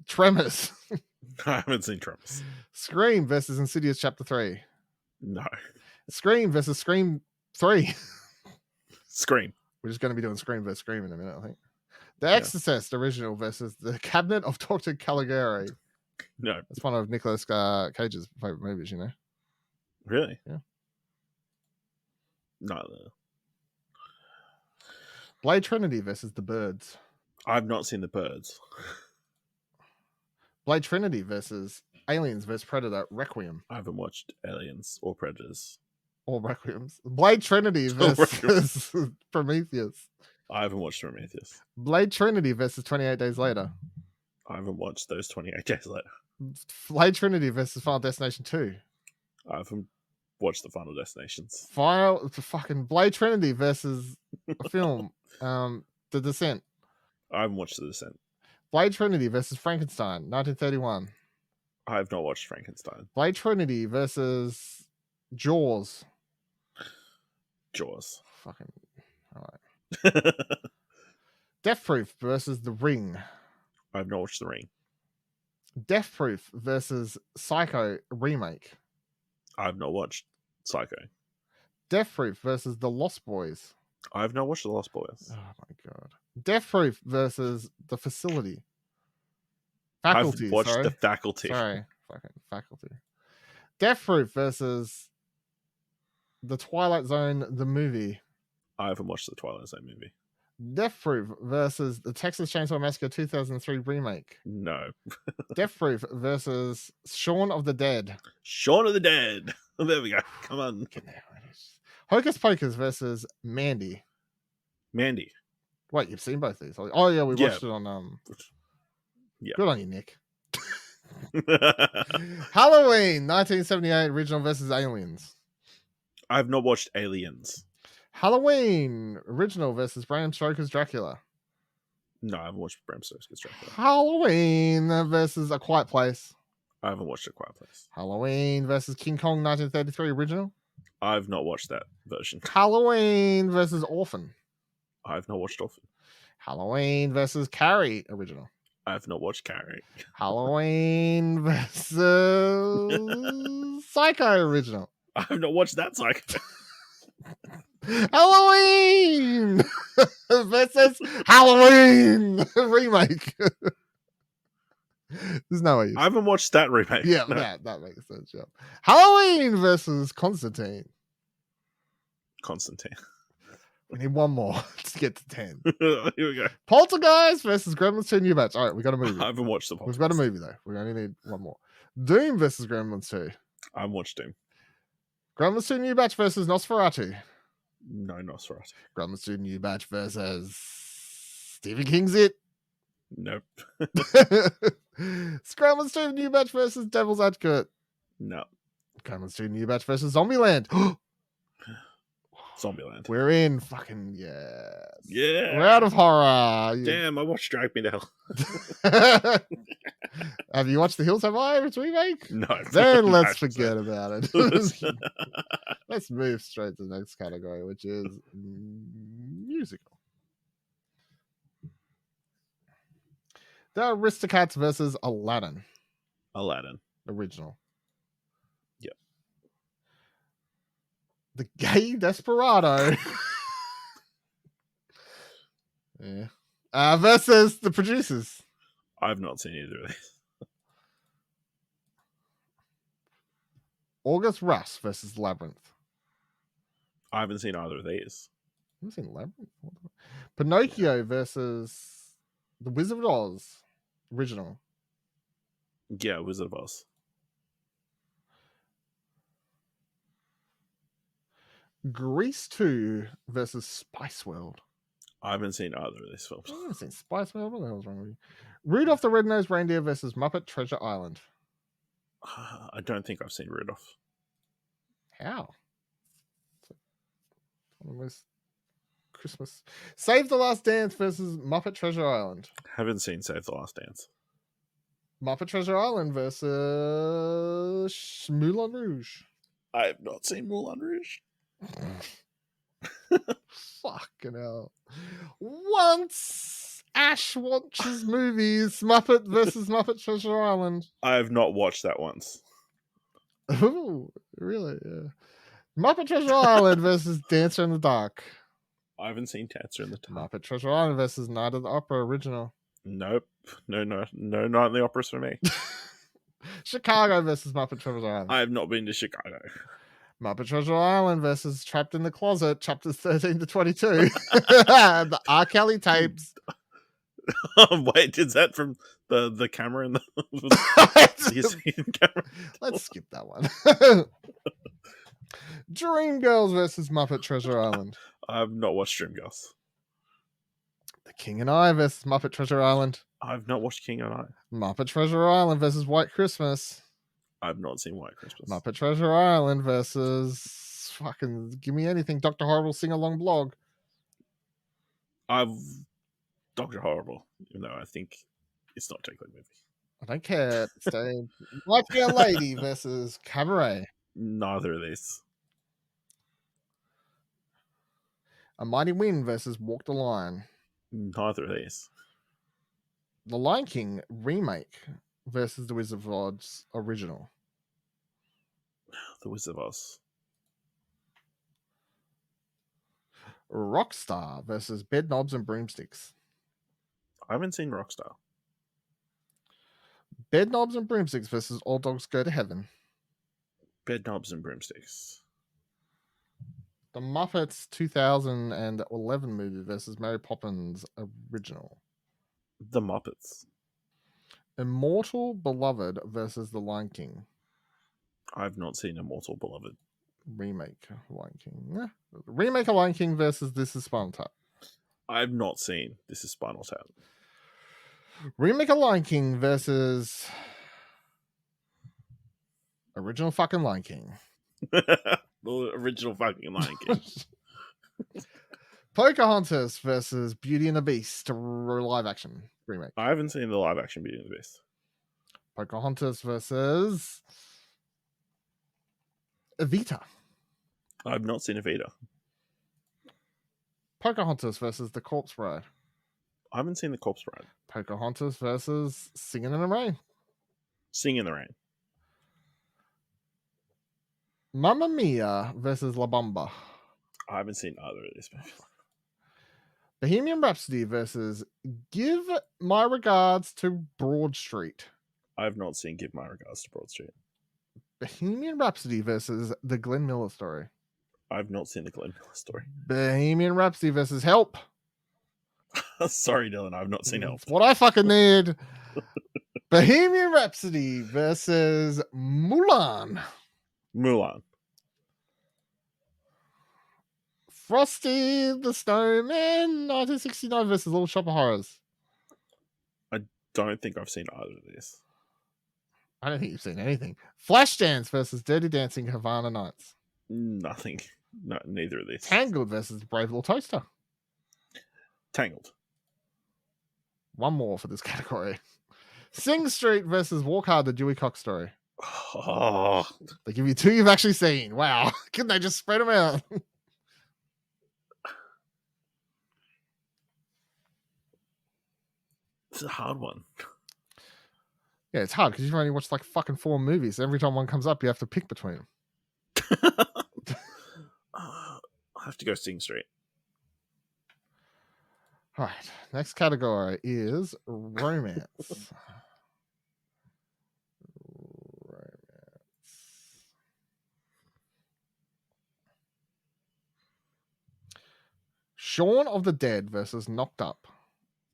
Tremors. I haven't seen Tremors. Scream versus Insidious Chapter 3. No. Scream versus Scream 3. Scream. We're just going to be doing Scream versus Scream in a minute, I think. The Exorcist original versus The Cabinet of Dr. Caligari. No. That's one of Nicolas Cage's favorite movies, you know. Really? Yeah. No. Blade Trinity versus The Birds. I've not seen The Birds. Blade Trinity versus Aliens vs. Predator Requiem. I haven't watched Aliens or Predators. Or Requiems. Blade Trinity versus Prometheus. I haven't watched Prometheus. Blade Trinity versus 28 Days Later. I haven't watched those 28 Days Later. Blade Trinity versus Final Destination 2. I haven't watched the Final Destinations. Fucking Blade Trinity versus a film, The Descent. I haven't watched The Descent. Blade Trinity versus Frankenstein, 1931. I have not watched Frankenstein. Blade Trinity versus Jaws. Jaws. Fucking all right. Death Proof versus The Ring. I have not watched The Ring. Death Proof versus Psycho remake. I have not watched Psycho. Death Proof versus The Lost Boys. I have not watched The Lost Boys. Oh my god. Death Proof versus The Facility. Faculty. I've watched sorry. The Faculty. Sorry, fucking Faculty. Death Proof versus The Twilight Zone, the movie. I haven't watched the Twilight Zone movie. Death Proof versus The Texas Chainsaw Massacre 2003 remake. No. Death Proof versus Shaun of the Dead. Shaun of the Dead. There we go. Come on. Hocus Pocus versus Mandy. Mandy. Wait, you've seen both these? Oh yeah, we watched it on Yeah. Good on you, Nick. Halloween 1978 original versus Aliens. I've not watched Aliens. Halloween original versus Bram Stoker's Dracula. No, I haven't watched Bram Stoker's Dracula. Halloween versus A Quiet Place. I haven't watched A Quiet Place. Halloween versus King Kong 1933 original. I've not watched that version. Halloween versus Orphan. I've not watched Orphan. Halloween versus Carrie original. I've not watched Carrie. Halloween versus Psycho original. I've not watched that Psycho. Halloween versus Halloween remake. There's no way. I haven't watched that remake. Yeah, No. that makes sense. Yeah. Halloween versus Constantine. Constantine. We need one more to get to 10. Here we go. Poltergeist versus Gremlins 2 New Batch. All right, we got a movie. I haven't watched the We've got a movie though. We only need one more. Doom versus Gremlins 2. I haven't watched Doom. Gremlins 2 New Batch versus Nosferatu. No, Nosferatu. Gremlins 2 New Batch versus Stephen King's It. Nope. Gremlins 2 New Batch versus Devil's Advocate. No. Gremlins 2 New Batch versus Zombieland. Zombieland. We're in fucking yes. Yeah. We're out of horror. Damn, I watched Drag Me to Hell. Have you watched The Hills Have Eyes? It's a remake? No. Then let's I should say. forget about it. Let's move straight to the next category, which is musical. The Aristocats versus Aladdin. Aladdin. Original. Yep. The Gay Desperado. Yeah. Versus The Producers. I've not seen either of these. August Rush versus Labyrinth. I haven't seen either of these. I haven't seen Labyrinth. Pinocchio versus The Wizard of Oz. Original. Yeah, Wizard of Oz. Grease 2 versus Spice World. I haven't seen either of these films. I haven't seen Spice World. What the hell's wrong with you? Rudolph the Red-Nosed Reindeer versus Muppet Treasure Island. I don't think I've seen Rudolph. How? Almost Christmas. Save the Last Dance versus Muppet Treasure Island. Haven't seen Save the Last Dance. Muppet Treasure Island versus Moulin Rouge. I have not seen Moulin Rouge. Fucking hell. Once Ash watches movies. Muppet versus Muppet Treasure Island. I have not watched that once. Ooh, really? Yeah. Muppet Treasure Island versus Dancer in the Dark. I haven't seen Dancer in the Dark. Muppet Treasure Island versus Night of the Opera original. Nope. No, Night in the Opera's for me. Chicago versus Muppet Treasure Island. I have not been to Chicago. Muppet Treasure Island versus Trapped in the Closet, chapters 13 to 22. The R. Kelly tapes. Wait, is that from the camera in the camera? Let's skip that one. Dreamgirls versus Muppet Treasure Island. I've not watched Dreamgirls. The King and I versus Muppet Treasure Island. I've not watched King and I. Muppet Treasure Island versus White Christmas. I've not seen White Christmas. Muppet Treasure Island versus fucking give me anything. Dr. Horrible sing along blog. I've Dr. Horrible, even though I think it's not technically a movie. I don't care. Stay. Like a Lady versus Cabaret. Neither of these. A Mighty Wind versus Walk the Line. Neither of these. The Lion King remake versus The Wizard of Oz original. The Wizard of Oz. Rockstar versus Bed Knobs and Broomsticks. I haven't seen Rockstar. Bed Knobs and Broomsticks versus All Dogs Go to Heaven. Bed Knobs and Broomsticks. The Muppets 2011 movie versus Mary Poppins original. The Muppets. Immortal Beloved versus The Lion King. I've not seen Immortal Beloved. Remake Lion King. Remake of Lion King versus This Is Spinal Tap. I've not seen This Is Spinal Tap. Remake of Lion King versus original fucking Lion King. The original fucking Lion King. Pocahontas versus Beauty and the Beast live action remake. I haven't seen the live action Beauty and the Beast. Pocahontas versus Evita. I've not seen Evita. Pocahontas versus The Corpse Bride. I haven't seen The Corpse Bride. Pocahontas versus Singing in the Rain. Sing in the Rain. Mamma Mia versus La Bamba. I haven't seen either of these movies. Bohemian Rhapsody versus Give My Regards to Broad Street. I have not seen Give My Regards to Broad Street. Bohemian Rhapsody versus The Glenn Miller Story. I've not seen the Glenn Miller Story. Bohemian Rhapsody versus Help. Sorry, Dylan, I've not seen Help. That's what I fucking need. Bohemian Rhapsody versus Mulan. Mulan. Frosty the Snowman 1969 versus Little Shop of Horrors. I don't think I've seen either of these. I don't think you've seen anything. Flashdance versus Dirty Dancing Havana Nights. Nothing. No, neither of these. Tangled versus Brave Little Toaster. Tangled. One more for this category. Sing Street versus Walk Hard, the Dewey Cox Story. Oh, They give you two you've actually seen. Wow. Couldn't they just spread them out? it's a hard one. Yeah, it's hard because you've only watched like fucking 4 movies. Every time one comes up, you have to pick between them. I have to go Sing Street. All right. Next category is romance. Shaun of the Dead versus Knocked Up.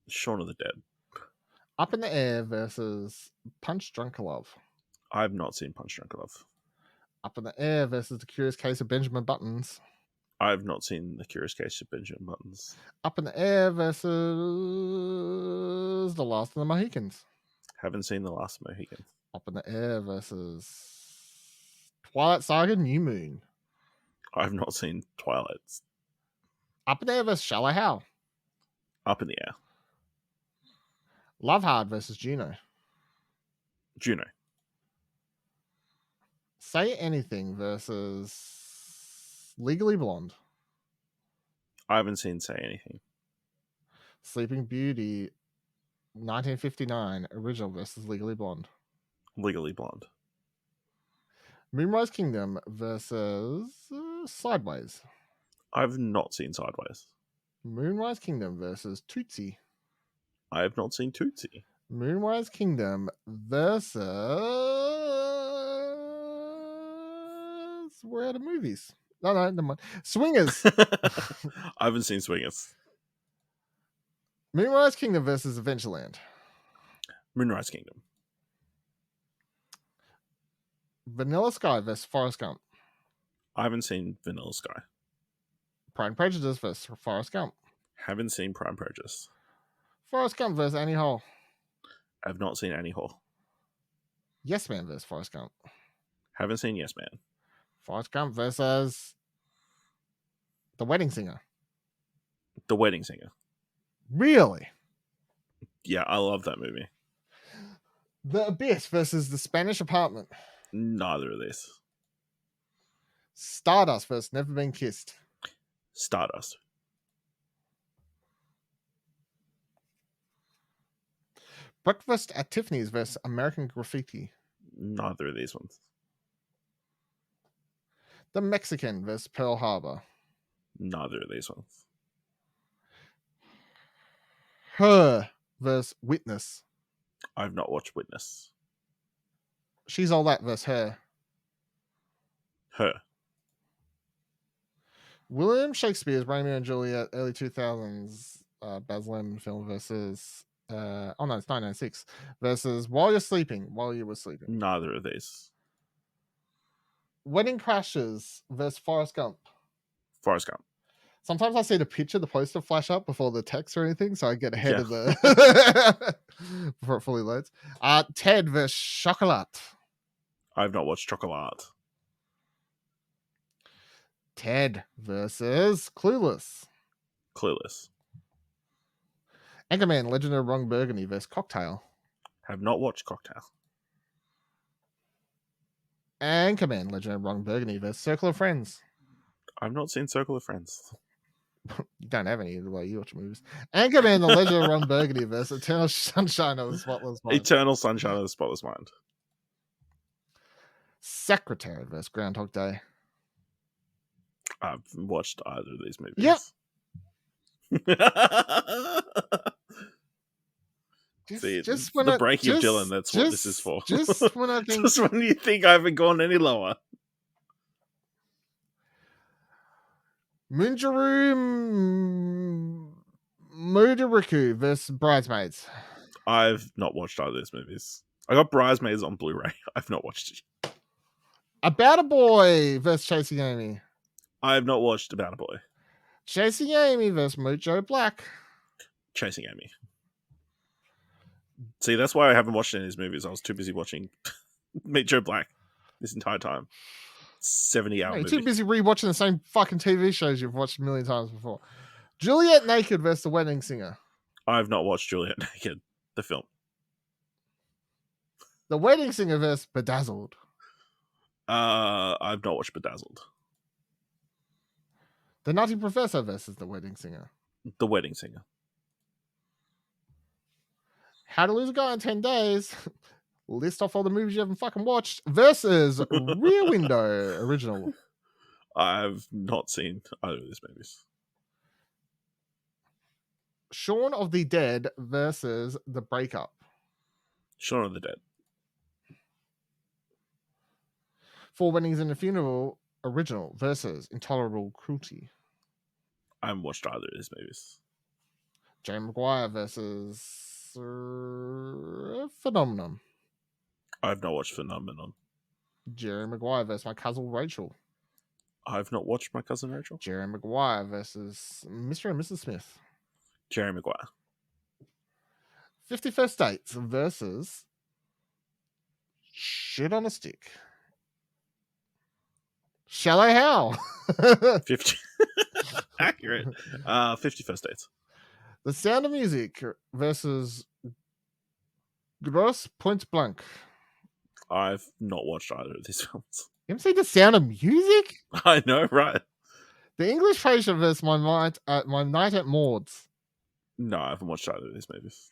Shaun of the Dead. Up in the Air versus Punch Drunk Love. I've not seen Punch Drunk Love. Up in the Air versus The Curious Case of Benjamin Buttons. I've not seen The Curious Case of Benjamin Buttons. Up in the Air versus The Last of the Mohicans. Haven't seen The Last Mohican. Up in the Air versus Twilight Saga New Moon. I've not seen Twilight. Up in the Air versus Shallow Hal. Up in the Air. Love Hard versus Juno. Juno. Say Anything versus Legally Blonde. I haven't seen Say Anything. Sleeping Beauty, 1959, original versus Legally Blonde. Legally Blonde. Moonrise Kingdom versus Sideways. I've not seen Sideways. Moonrise Kingdom versus Tootsie. I have not seen Tootsie. Moonrise Kingdom versus. We're out of movies. No, never mind. Swingers. I haven't seen Swingers. Moonrise Kingdom versus Adventureland. Moonrise Kingdom. Vanilla Sky versus Forrest Gump. I haven't seen Vanilla Sky. Pride and Prejudice versus Forrest Gump. Haven't seen Prime Prejudice. Forrest Gump versus Annie Hall. I've not seen Annie Hall. Yes Man versus Forrest Gump. Haven't seen Yes Man. Forrest Gump versus The Wedding Singer. The Wedding Singer. Really? Yeah, I love that movie. The Abyss versus The Spanish Apartment. Neither of these. Stardust versus Never Been Kissed. Stardust. Breakfast at Tiffany's versus American Graffiti. Neither of these ones. The Mexican versus Pearl Harbor. Neither of these ones. Her versus Witness. I've not watched Witness. She's All That versus Her. Her. William Shakespeare's Romeo and Juliet, early 2000s Baz Luhrmann film versus it's 1996 versus While You Were Sleeping. Neither of these. Wedding Crashers versus Forrest Gump. Forrest Gump. Sometimes I see the picture, the poster flash up before the text or anything, so I get ahead of the before it fully loads. Ted versus Chocolat. I've not watched Chocolat. Ted versus Clueless. Clueless. Anchorman, Legend of Ron Burgundy versus Cocktail. Have not watched Cocktail. Anchorman, Legend of Ron Burgundy versus Circle of Friends. I've not seen Circle of Friends. You don't have any the way you watch movies. Anchorman, The Legend of Ron Burgundy versus Eternal Sunshine of the Spotless Mind. Eternal Sunshine of the Spotless Mind. Secretary versus Groundhog Day. I've watched either of these movies. Yep. Just when the breaking of Dylan, that's what this is for. Just when I think... Just when you think I haven't gone any lower. Munjuru Mudariku versus Bridesmaids. I've not watched either of these movies. I got Bridesmaids on Blu-ray. I've not watched it. About a Boy versus Chasing Amy. I have not watched About a Boy. Chasing Amy versus Mojo Black. Chasing Amy. See, that's why I haven't watched any of these movies. I was too busy watching Meet Joe Black this entire time. 70-hour movie. You're too busy rewatching the same fucking TV shows you've watched a million times before. Juliet Naked versus The Wedding Singer. I've not watched Juliet Naked, the film. The Wedding Singer versus Bedazzled. I've not watched Bedazzled. The Nutty Professor versus The Wedding Singer. The Wedding Singer. How to Lose a Guy in 10 Days. List off all the movies you haven't fucking watched versus Rear Window original. I've not seen either of these movies. Shaun of the Dead versus The Breakup. Shaun of the Dead. Four Weddings and a Funeral original versus Intolerable Cruelty. I haven't watched either of these movies. Jerry Maguire versus Phenomenon. I've not watched Phenomenon. Jerry Maguire versus My Cousin Rachel. I've not watched My Cousin Rachel. Jerry Maguire versus Mr. and Mrs. Smith. Jerry Maguire. 50 First Dates versus Shit on a Stick. Shallow Hal. 50. Accurate. 50 First Dates. The Sound of Music versus Grosse Point Blank. I've not watched either of these films. You haven't seen The Sound of Music? I know, right? The English Patient versus My Night at Maud's. No, I haven't watched either of these movies.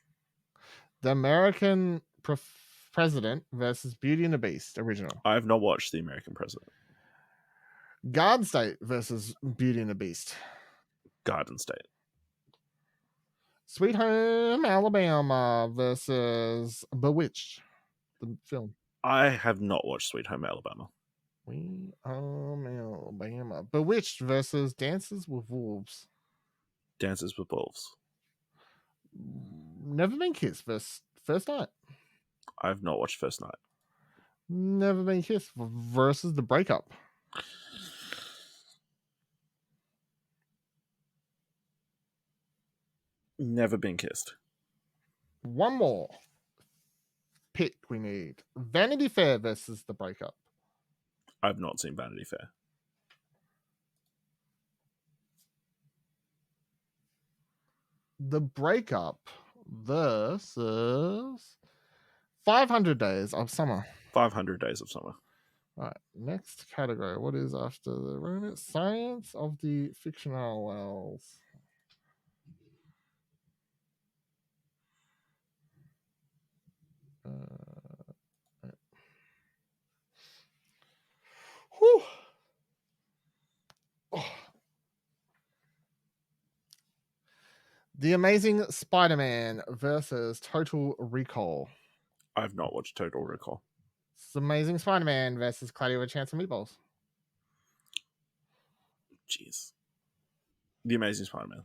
The American President versus Beauty and the Beast original. I have not watched The American President. Garden State versus Beauty and the Beast. Garden State. Sweet Home Alabama versus Bewitched, the film. I have not watched Sweet Home Alabama. Sweet Home Alabama. Bewitched versus Dances with Wolves. Dances with Wolves. Never Been Kissed versus First Night. I have not watched First Night. Never Been Kissed versus The Breakup. Never Been Kissed. One more pick we need. Vanity Fair versus The Breakup. I've not seen Vanity Fair. The Breakup versus 500 Days of Summer. 500 Days of Summer. All right, next category. What is after the romance? Science of the fictional worlds. Whew. Oh. The Amazing Spider-Man versus Total Recall. I've not watched Total Recall. It's Amazing Spider-Man versus Cloudy with a Chance of Meatballs. Jeez. The Amazing Spider-Man.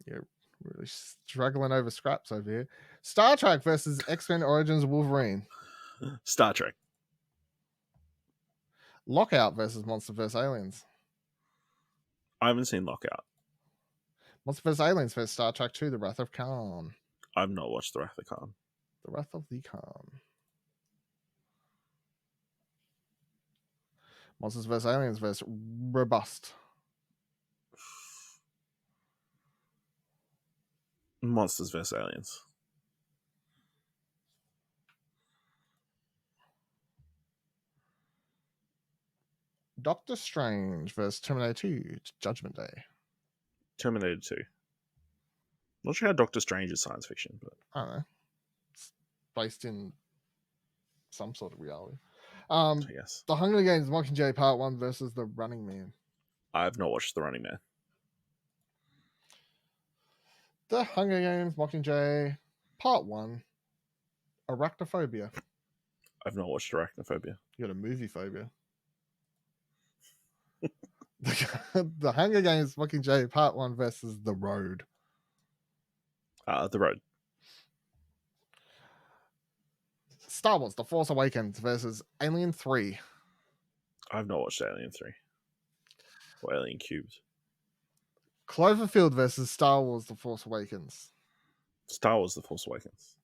You're really struggling over scraps over here. Star Trek versus X-Men Origins Wolverine. Star Trek. Lockout versus Monster vs. Aliens. I haven't seen Lockout. Monster vs. Aliens versus Star Trek 2, The Wrath of Khan. I've not watched The Wrath of Khan. The Wrath of the Khan. Monsters vs. Aliens versus Robust. Monsters vs. Aliens. Doctor Strange versus Terminator 2, Judgment Day. Terminator 2. Not sure how Doctor Strange is science fiction, but I don't know. It's based in some sort of reality. I guess. The Hunger Games Mockingjay Part 1 versus The Running Man. I've not watched The Running Man. The Hunger Games Mockingjay Part 1. Arachnophobia. I've not watched Arachnophobia. You got a movie phobia. The Hunger Games Mockingjay Part 1 versus The Road. The Road. Star Wars The Force Awakens versus Alien 3. I've not watched Alien 3. Or Alien Cubes. Cloverfield versus Star Wars The Force Awakens. Star Wars The Force Awakens.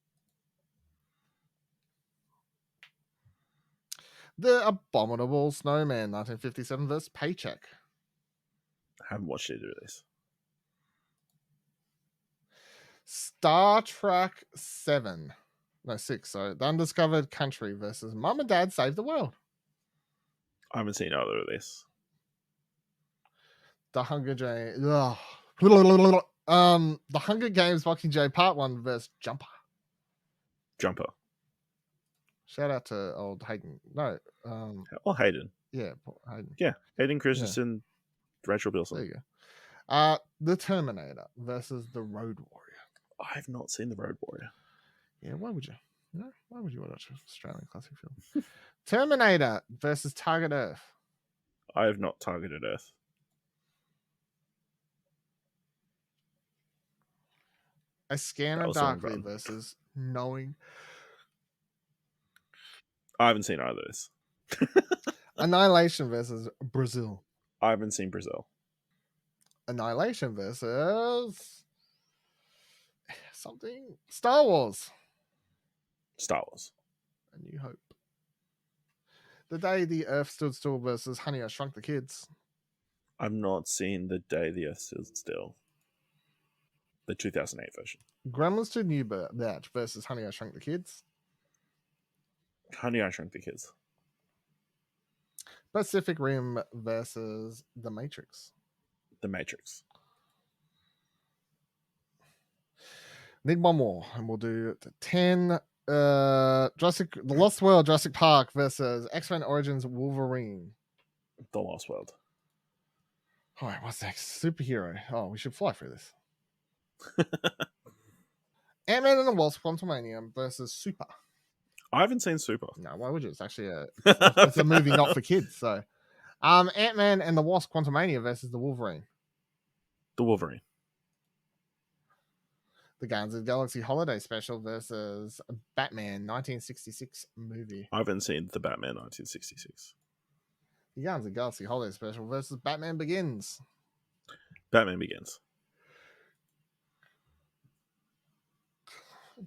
The Abominable Snowman 1957 versus Paycheck. I haven't watched either of these. Star Trek 7. No, 6, sorry. The Undiscovered Country versus Mum and Dad Save the World. I haven't seen either of these. The Hunger Games. The Hunger Games Mockingjay Part 1 versus Jumper. Jumper. Shout out to old Hayden. No. Or Hayden. Yeah, Hayden. Yeah. Hayden Christensen, Rachel There Bilson. you go. The Terminator versus The Road Warrior. I've not seen The Road Warrior. Yeah, why would you? Why would you watch an Australian classic film? Terminator versus Target Earth. I have not targeted Earth. A Scanner was on Darkly Run. versus Knowing. I haven't seen either of this. Annihilation versus Brazil. I haven't seen Brazil. Annihilation versus something. Star Wars. Star Wars. A New Hope. The Day the Earth Stood Still versus Honey, I Shrunk the Kids. I've not seen The Day the Earth Stood Still. The 2008 version. Gremlins 2 New Batch versus Honey, I Shrunk the Kids. Honey, I Shrunk the Kids. Pacific Rim versus The Matrix. The Matrix. Need one more, and we'll do 10. The Lost World, Jurassic Park versus X-Men Origins Wolverine. The Lost World. All right, what's next? Superhero. Oh, we should fly through this. Ant-Man and the Wasp: Quantumania versus Super. I haven't seen Super. No, why would you? It's actually it's a movie not for kids. So, Ant-Man and the Wasp: Quantumania versus the Wolverine. The Wolverine. The Guardians of the Galaxy Holiday Special versus Batman 1966 movie. I haven't seen the Batman 1966. The Guardians of the Galaxy Holiday Special versus Batman Begins. Batman Begins.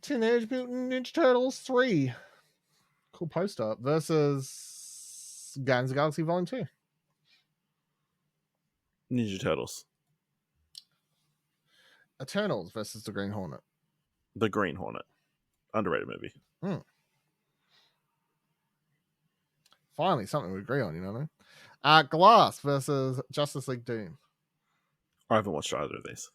Teenage Mutant Ninja Turtles 3. Cool poster versus Guardians of the Galaxy Volume 2. Ninja Turtles. Eternals versus the Green Hornet. The Green Hornet. Underrated movie. Finally, something we agree on, you know what I mean? Glass versus Justice League Doom. I haven't watched either of these.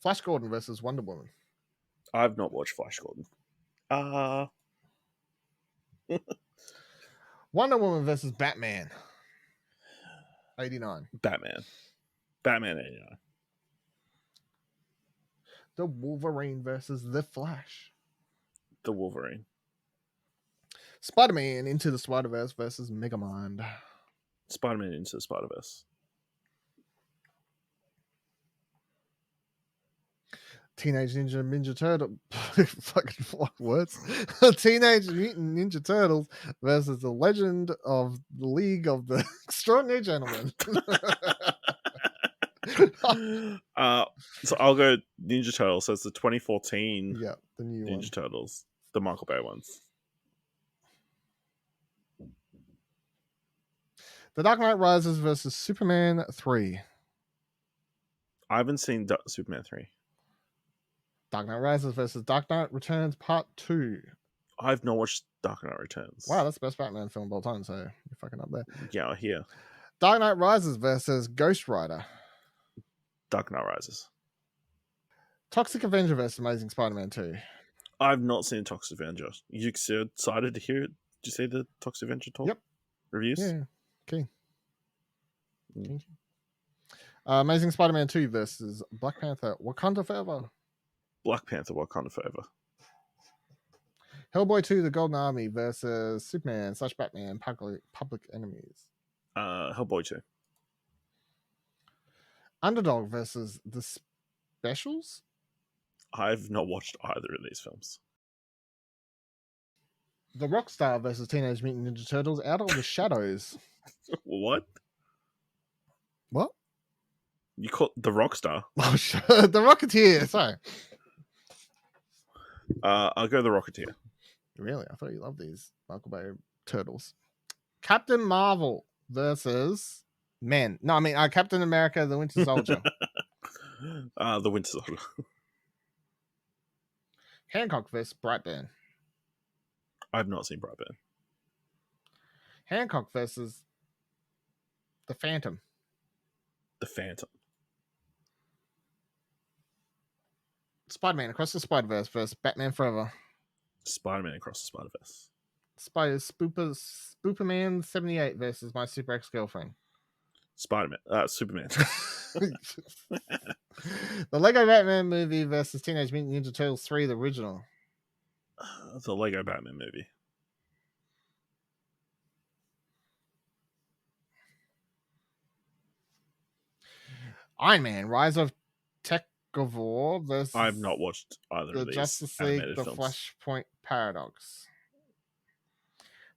Flash Gordon versus Wonder Woman. I've not watched Flash Gordon. Wonder Woman versus Batman. 89. Batman 89. The Wolverine versus The Flash. The Wolverine. Spider-Man Into the Spider-Verse versus Megamind. Spider-Man Into the Spider-Verse. Teenage Ninja Turtle. Fucking words. Teenage Mutant Ninja Turtles versus the Legend of the League of the Extraordinary Gentlemen. So I'll go Ninja Turtles. So it's the 2014 Yeah, the new Ninja one. Turtles, the Michael Bay ones. The Dark Knight Rises versus Superman 3. I haven't seen Superman 3. Dark Knight Rises versus Dark Knight Returns Part 2. I've not watched Dark Knight Returns. Wow, that's the best Batman film of all time, so you're fucking up there. Yeah, here. Dark Knight Rises versus Ghost Rider. Dark Knight Rises. Toxic Avenger versus Amazing Spider-Man 2. I've not seen Toxic Avenger. You excited to hear it? Did you see the Toxic Avenger talk? Yep. Reviews? Yeah, okay. Amazing Spider-Man 2 versus Black Panther Wakanda Forever. Black Panther Wakanda Forever. Hellboy 2 The Golden Army versus Superman / Batman Public Enemies. Hellboy 2. Underdog versus The Specials. I've not watched either of these films. The Rockstar versus Teenage Mutant Ninja Turtles Out of the Shadows. What? What? You call the Rockstar? Oh, the Rocketeer. Sorry. I'll go the Rocketeer. Really? I thought you loved these Michael Bay turtles. Captain Marvel versus Captain America, the Winter Soldier. The Winter Soldier. Hancock versus Brightburn. I've not seen Brightburn. Hancock versus the Phantom. The Phantom. Spider-Man Across the Spider-Verse versus Batman Forever. Spider-Man Across the Spider-Verse. Spooperman 78 versus My Super Ex-Girlfriend. Superman. The Lego Batman movie versus Teenage Mutant Ninja Turtles 3, the original. The Lego Batman movie. Iron Man Rise of Tekgovor versus I've not watched either the of these Justice League, animated the films. Flashpoint Paradox.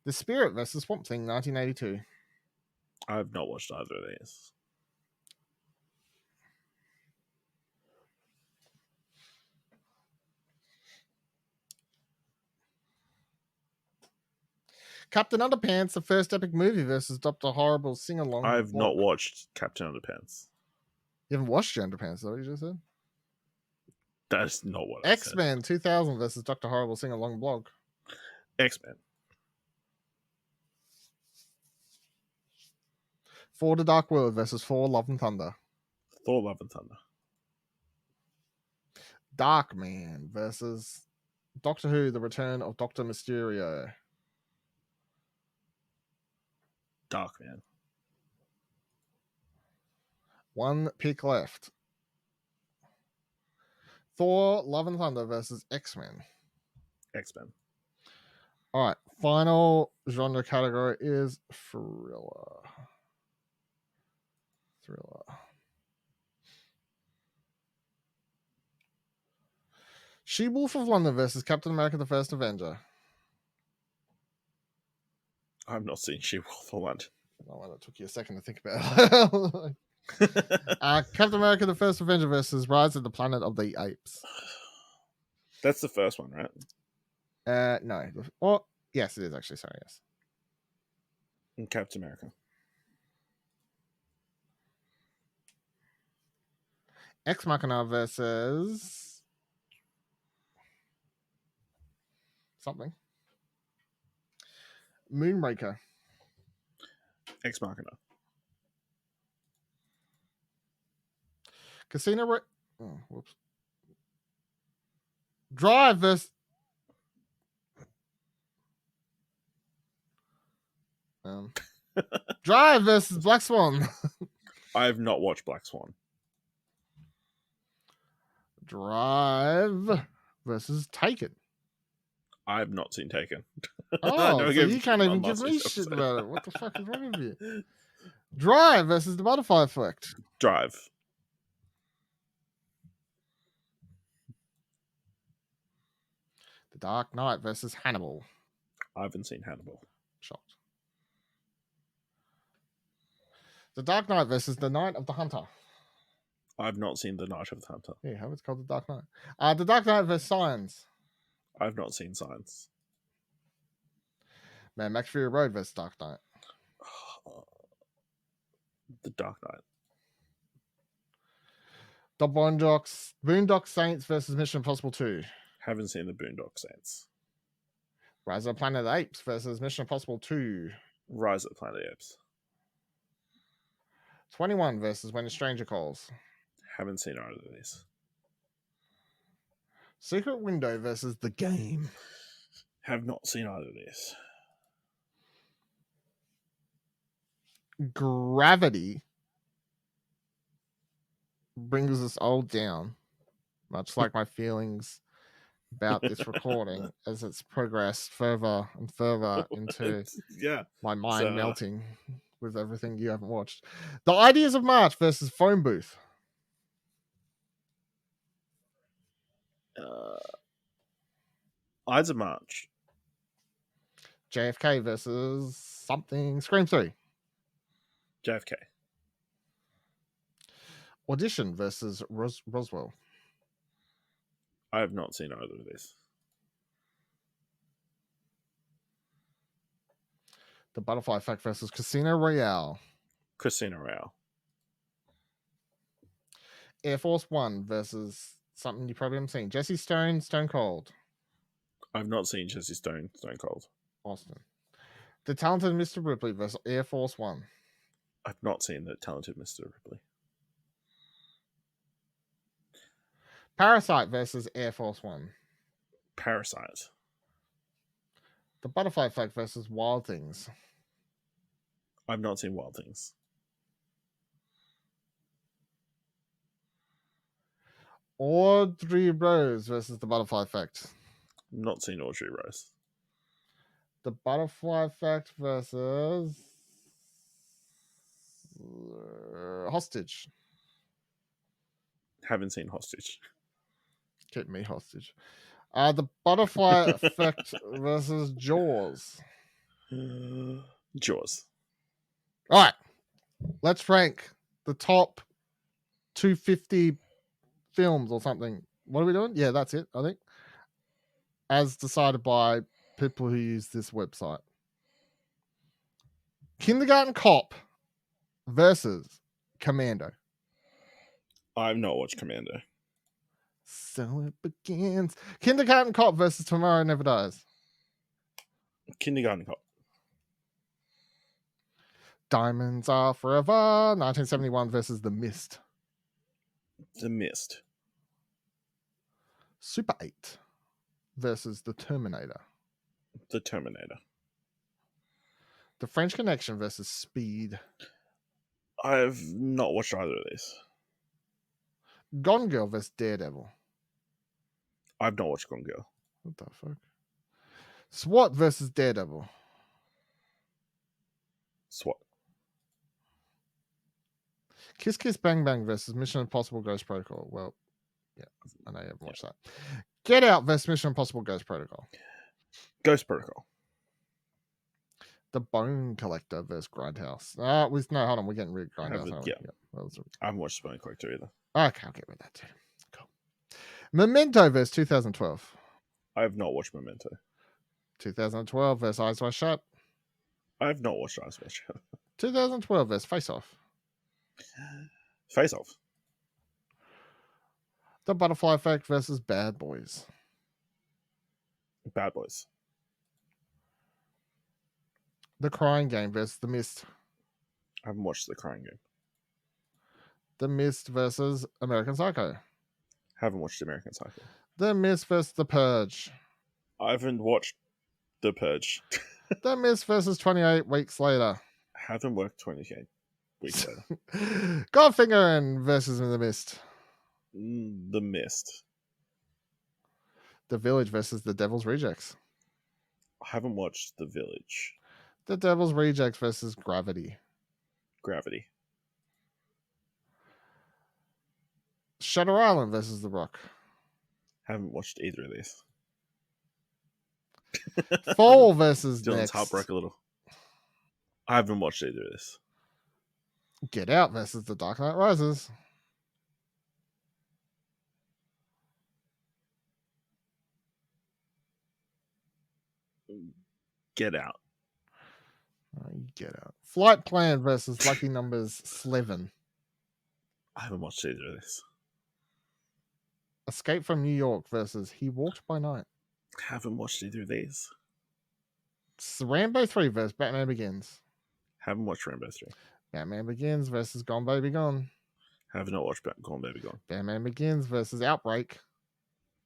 The Spirit versus Swamp Thing 1982. I've not watched either of these. Captain Underpants, the first epic movie versus Dr. Horrible's sing-along. I've not watched Captain Underpants. You haven't watched your Underpants, is that what you just said? That's not what I said. X-Men 2000 versus Dr. Horrible sing-along blog. X-Men. For the Dark World versus For Love and Thunder. Thor: Love and Thunder. Darkman versus Doctor Who: The Return of Doctor Mysterio. Darkman. One pick left. Thor: Love and Thunder versus X-Men. X-Men. All right. Final genre category is thriller. She-Wolf of London versus Captain America: The First Avenger. I've not seen She-Wolf for London. Oh, well, it took you a second to think about it. Captain America: The First Avenger versus Rise of the Planet of the Apes. That's the first one, right? No. Well, yes, it is actually. Sorry, yes. And Captain America. Ex Machina versus something. Moonraker. Ex Machina. Casino. Whoops. Drive versus. Drive versus Black Swan. I have not watched Black Swan. Drive versus Taken. I have not seen Taken. Oh, No, so you can't even give me shit about it. What the fuck is wrong with you? Drive versus The Butterfly Effect. Drive. The Dark Knight versus Hannibal. I haven't seen Hannibal. Shocked. The Dark Knight versus The Night of the Hunter. I've not seen The Night of the Hunter. Yeah, how it's called The Dark Knight. The Dark Knight versus Signs. I've not seen Signs. Man, Max Fury Road versus Dark Knight. The Dark Knight. The Boondock Saints versus Mission Impossible 2. Haven't seen the Boondock Saints. Rise of the Planet of the Apes versus Mission Impossible 2. Rise of the Planet of the Apes. 21 versus When a Stranger Calls. Haven't seen either of these. Secret Window versus The Game. Have not seen either of these. Gravity brings us all down, much like my feelings about this recording as it's progressed further and further into my mind melting with everything you haven't watched. The Ideas of March versus Phone Booth. Ides of March. JFK versus something. Scream 3. JFK. Audition versus Roswell. I have not seen either of these. The Butterfly Effect versus Casino Royale. Casino Royale. Air Force One versus something you probably haven't seen. Jesse Stone, Stone Cold. I've not seen Jesse Stone, Stone Cold. Austin. The Talented Mr. Ripley versus Air Force One. I've not seen The Talented Mr. Ripley. Parasite versus Air Force One. Parasite. The Butterfly Effect versus Wild Things. I've not seen Wild Things. Audrey Rose versus The Butterfly Effect. Not seen Audrey Rose. The Butterfly Effect versus Hostage. Haven't seen Hostage. Keep me hostage. The Butterfly Effect versus Jaws. Jaws. All right. Let's rank the top 250 films or something. What are we doing? Yeah, that's it, I think. As decided by people who use this website. Kindergarten Cop versus Commando. I've not watched Commando. So it begins. Kindergarten Cop versus Tomorrow Never Dies. Kindergarten Cop. Diamonds Are Forever. 1971 versus The Mist. The Mist. Super 8 versus The Terminator. The Terminator. The French Connection versus Speed. I've not watched either of these. Gone Girl versus Daredevil. I've not watched Gone Girl. What the fuck? SWAT versus Daredevil. SWAT. Kiss Kiss Bang Bang versus Mission Impossible Ghost Protocol. Well, yeah, I know you haven't watched that. Get Out versus Mission Impossible Ghost Protocol. Ghost Protocol. The Bone Collector versus Grindhouse. Hold on, we're getting rid of Grindhouse. Yeah. I haven't watched Bone Collector either. Okay, I'll get rid of that too. Cool. Memento versus 2012. I have not watched Memento. 2012 versus Eyes Wide Shut. I have not watched Eyes Wide Shut. 2012 versus Face Off. Face Off. The Butterfly Effect versus Bad Boys. Bad Boys. The Crying Game versus The Mist. I haven't watched The Crying Game. The Mist versus American Psycho. Haven't watched American Psycho. The Mist versus The Purge. I haven't watched The Purge. The Mist versus 28 Weeks Later. Haven't worked 28 weeks later. Godfinger and versus The Mist. The Mist. The Village versus The Devil's Rejects. I haven't watched The Village. The Devil's Rejects versus Gravity. Gravity. Shutter Island versus The Rock. Haven't watched either of these. Fall versus Dylan's Next. heart broke a little. I haven't watched either of this. Get Out versus The Dark Knight Rises. Get Out. Get Out. Flight Plan versus Lucky Numbers 11. I haven't watched either of this. Escape from New York versus He Walked by Night. Haven't watched either of these. Rambo 3 versus Batman Begins. Haven't watched Rambo 3. Batman Begins versus Gone Baby Gone. Have not watched Gone Baby Gone. Batman Begins versus Outbreak.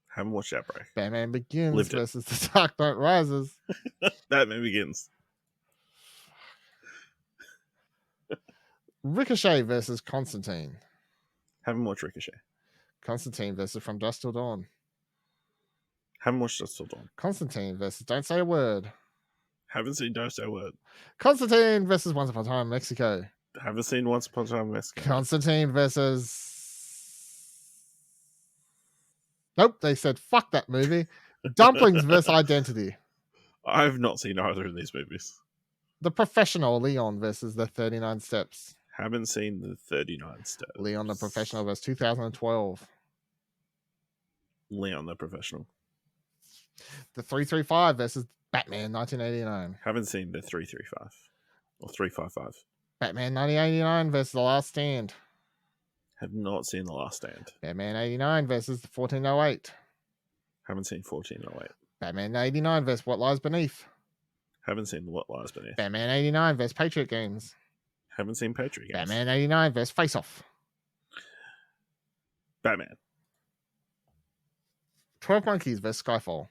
Haven't watched Outbreak. Batman Begins versus The Dark Knight Rises. Batman Begins. Ricochet versus Constantine. Haven't watched Ricochet. Constantine versus From Dusk Till Dawn. Haven't watched Dusk Till Dawn. Constantine versus Don't Say a Word. Haven't seen Don't Say a Word. Constantine versus Once Upon a Time in Mexico. Haven't seen Once Upon a Time in Mexico. Constantine versus... Nope, they said fuck that movie. Dumplings versus Identity. I've not seen either of these movies. The Professional, Leon versus The 39 Steps. Haven't seen The 39 Steps. Leon the Professional versus 2012. Leon the Professional. The 335 versus Batman 1989. Haven't seen The 335 or 355. Batman 1989 versus The Last Stand. Have not seen The Last Stand. Batman 89 versus 1408. Haven't seen 1408. Batman 89 versus What Lies Beneath. Haven't seen What Lies Beneath. Batman 89 versus Patriot Games. Haven't seen Patriot Games. Batman 89 versus Face Off. Batman. 12 Monkeys versus Skyfall.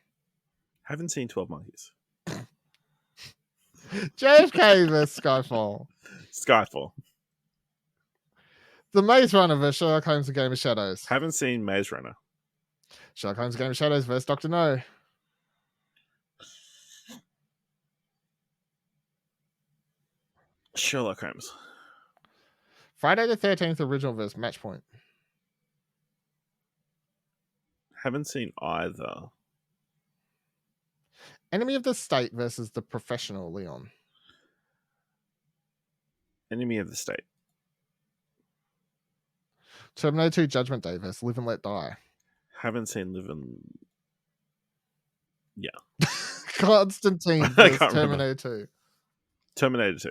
Haven't seen 12 Monkeys. JFK versus Skyfall. Skyfall. The Maze Runner versus Sherlock Holmes and Game of Shadows. Haven't seen Maze Runner. Sherlock Holmes and Game of Shadows versus Dr. No. Sherlock Holmes. Friday the 13th original versus Match Point. Haven't seen either. Enemy of the State versus The Professional, Leon. Enemy of the State. Terminator 2 Judgment Day versus Live and Let Die. Haven't seen Live and... Yeah. Constantine versus Terminator 2. Terminator 2.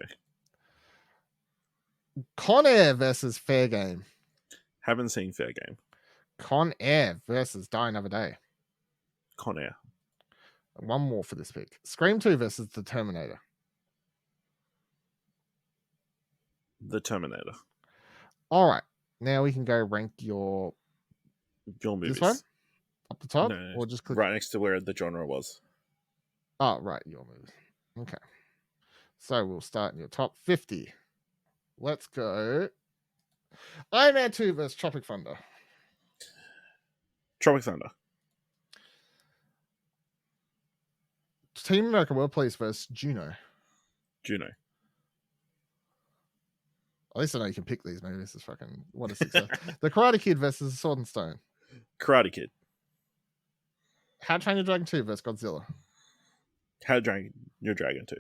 Con Air versus Fair Game. Haven't seen Fair Game. Con Air versus Die Another Day. Con Air. One more for this pick. Scream 2 versus The Terminator. The Terminator. All right. Now we can go rank your movies. This one? Up the top? No, Or just click right next to where the genre was. Oh, right, your move. Okay. So we'll start in your top 50. Let's go. Iron Man 2 versus Tropic Thunder. Tropic Thunder. Team America World Police versus Juno. Juno. At least I know you can pick these movies. This is fucking what a success. The Karate Kid versus Sword and Stone. Karate Kid. How to Train Your Dragon 2 versus Godzilla. How to Train Your Dragon 2.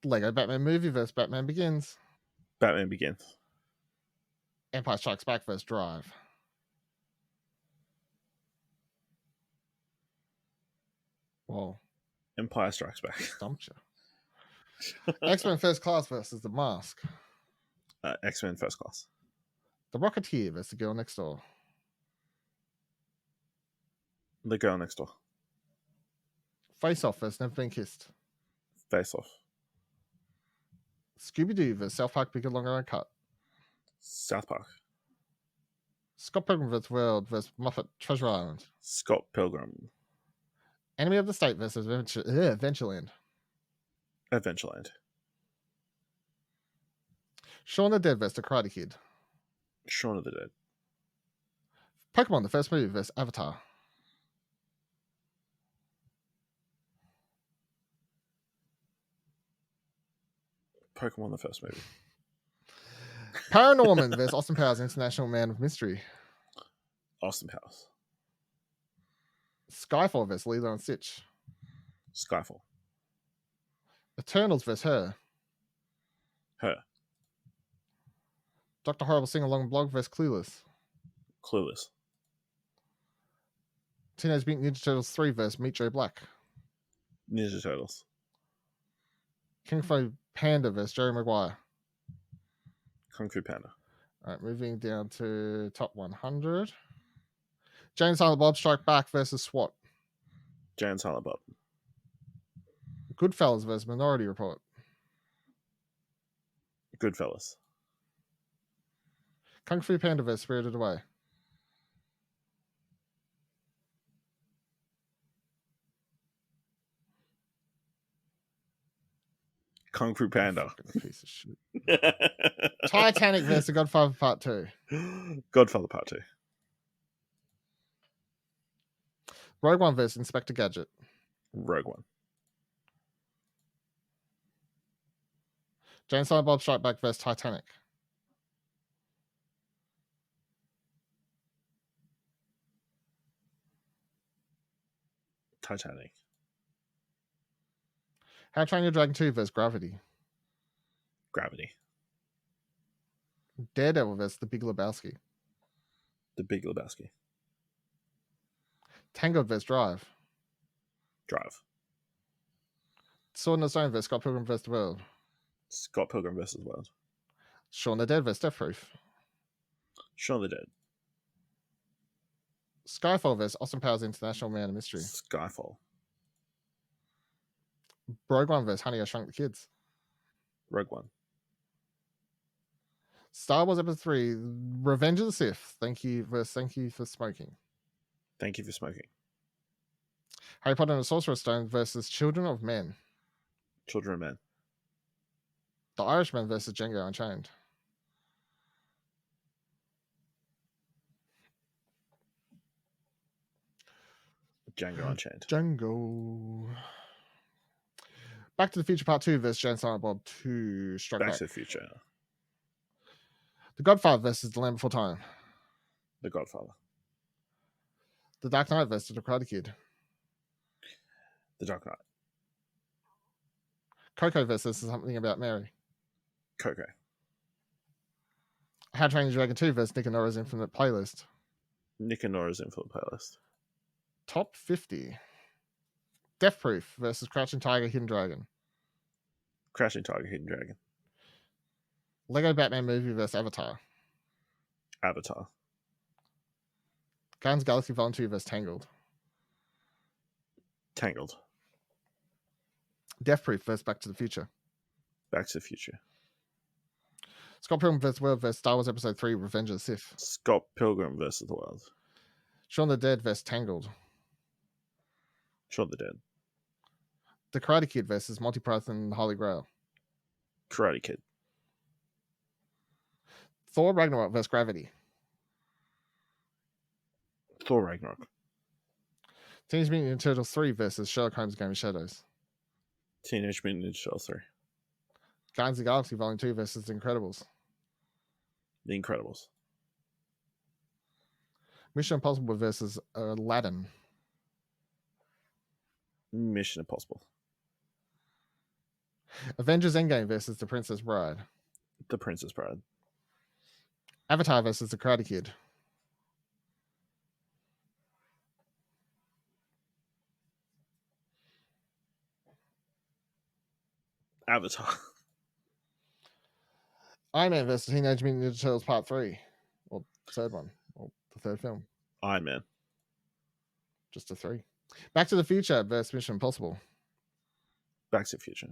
Lego Batman Movie versus Batman Begins. Batman Begins. Empire Strikes Back versus Drive. Whoa. Empire Strikes Back. Stumped you. X-Men First Class versus The Mask. X-Men First Class. The Rocketeer versus The Girl Next Door. The Girl Next Door. Face Off versus Never Been Kissed. Face Off. Scooby-Doo versus South Park Bigger, Longer, Uncut. South Park. Scott Pilgrim vs. World versus Muppet Treasure Island. Scott Pilgrim. Enemy of the State versus Adventureland. Adventureland. Shaun the Dead versus The Karate Kid. Shaun of the Dead. Pokemon, the first movie versus Avatar. Pokemon, the first movie. Paranorman versus Austin Powers, International Man of Mystery. Austin Powers. Skyfall versus Lilo and Stitch. Skyfall. Eternals versus Her. Her. Dr. Horrible Sing Along Blog versus Clueless. Clueless. Teenage Mutant Ninja Turtles 3 versus Meet Joe Black. Ninja Turtles. King Fu Panda versus Jerry Maguire. Kung Fu Panda. All right, moving down to top 100. James Silent Bob Strike Back versus SWAT. Jay and Silent Bob. Goodfellas versus Minority Report. Goodfellas. Kung Fu Panda vs. Spirited Away. Kung Fu Panda. Piece of shit. Titanic vs. The Godfather Part 2. Godfather Part 2. Rogue One vs. Inspector Gadget. Rogue One. James Silent Bob Strike Back vs. Titanic. Titanic. How to Train Your Dragon 2 vs. Gravity. Gravity. Daredevil vs. The Big Lebowski. The Big Lebowski. Tangled vs. Drive. Drive. Sword in the Stone vs. Scott Pilgrim vs. the World. Scott Pilgrim vs. the World. Shaun the Dead vs. Death Proof. Shaun of the Dead. Skyfall vs. Austin Powers International Man of Mystery. Skyfall. Rogue One vs. Honey, I Shrunk the Kids. Rogue One. Star Wars Episode 3, Revenge of the Sith. Thank you for smoking. Thank you for smoking. Harry Potter and the Sorcerer's Stone versus Children of Men. Children of Men. The Irishman versus Django Unchained. Django Unchained. Django. Back to the Future Part 2 versus Jane Silent Bob 2 Strike Back Back. to the Future. The Godfather versus The Land Before Time. The Godfather. The Dark Knight versus The Karate Kid. The Dark Knight. Coco versus Something About Mary. Coco. How to Train Your Dragon 2 versus Nick and Nora's Infinite Playlist. Nick and Nora's Infinite Playlist. Top 50. Death Proof versus Crouching Tiger, Hidden Dragon. Crouching Tiger, Hidden Dragon. Lego Batman Movie versus Avatar. Avatar. Guardians of the Galaxy Vol. 2 versus Tangled. Tangled. Death Proof versus Back to the Future. Back to the Future. Scott Pilgrim vs. World versus Star Wars Episode 3, Revenge of the Sith. Scott Pilgrim versus the World. Shaun the Dead versus Tangled. Shaun the Dead. The Karate Kid versus Monty Python and the Holy Grail. Karate Kid. Thor Ragnarok versus Gravity. Thor Ragnarok. Teenage Mutant Ninja Turtles 3 versus Sherlock Holmes Game of Shadows. Teenage Mutant Ninja Turtles 3. Guardians of the Galaxy Volume 2 versus The Incredibles. The Incredibles. Mission Impossible versus Aladdin. Mission Impossible. Avengers Endgame versus The Princess Bride. The Princess Bride. Avatar versus The Karate Kid. Avatar. Iron Man versus Teenage Mutant Ninja Turtles Part 3. Or third one. Or the third film. Iron Man. Just a 3. Back to the Future versus Mission Impossible. Back to the Future.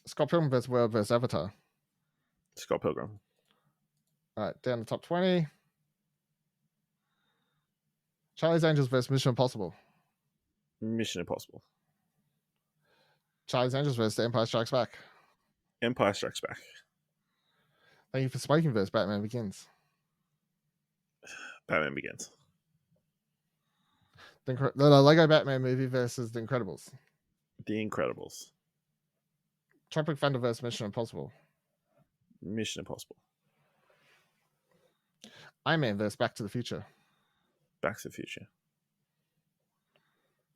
Scott Pilgrim vs. World versus Avatar. Scott Pilgrim. All right, down the top 20. Charlie's Angels versus Mission Impossible. Mission Impossible. Charlie's Angels versus The Empire Strikes Back. Empire Strikes Back. Thank you for smoking versus Batman Begins. Batman Begins. The Lego Batman movie versus The Incredibles. The Incredibles. Tropic Thunder versus Mission Impossible. Mission Impossible. Iron Man versus Back to the Future. Back to the Future.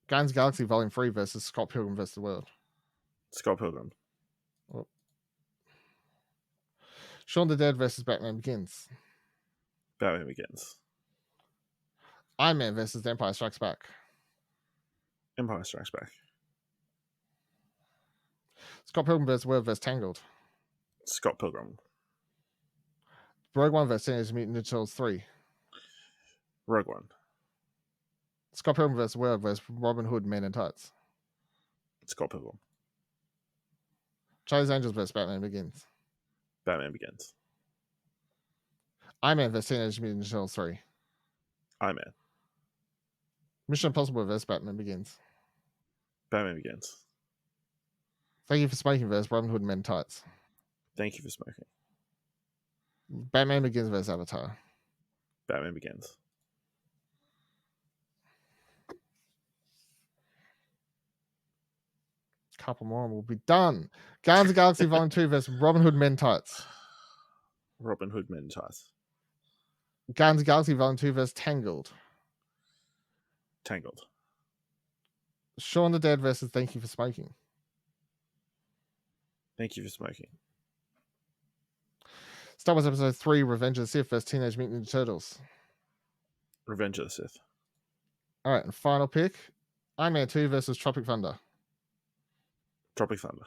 Guardians of the Galaxy Volume 3 versus Scott Pilgrim vs. the World. Scott Pilgrim. Oh. Shaun the Dead versus Batman Begins. Batman Begins. Iron Man versus The Empire Strikes Back. Empire Strikes Back. Scott Pilgrim vs. World versus Tangled. Scott Pilgrim. Rogue One versus Teenage Mutant Ninja Turtles 3. Rogue One. Scott Pilgrim vs. World versus Robin Hood Men in Tights. Scott Pilgrim. Charlie's Angels versus Batman Begins. Batman Begins. Iron Man vs. Teenage Mutant Ninja Turtles 3. Iron Man. Mission Impossible vs. Batman Begins. Batman Begins. Thank you for smoking versus Robin Hood Men in Tights. Thank you for smoking. Batman Begins versus Avatar. Batman Begins. Couple more and we'll be done. Guardians of the Galaxy Volume 2 versus Robin Hood Men in Tights. Robin Hood Men in Tights. Guardians of the Galaxy Volume 2 versus Tangled. Tangled. Shaun the Dead versus Thank You for Smoking. Thank you for smoking. Star Wars Episode 3 Revenge of the Sith versus Teenage Mutant Ninja Turtles. Revenge of the Sith. All right, and final pick. Iron Man 2 versus Tropic Thunder. Tropic Thunder.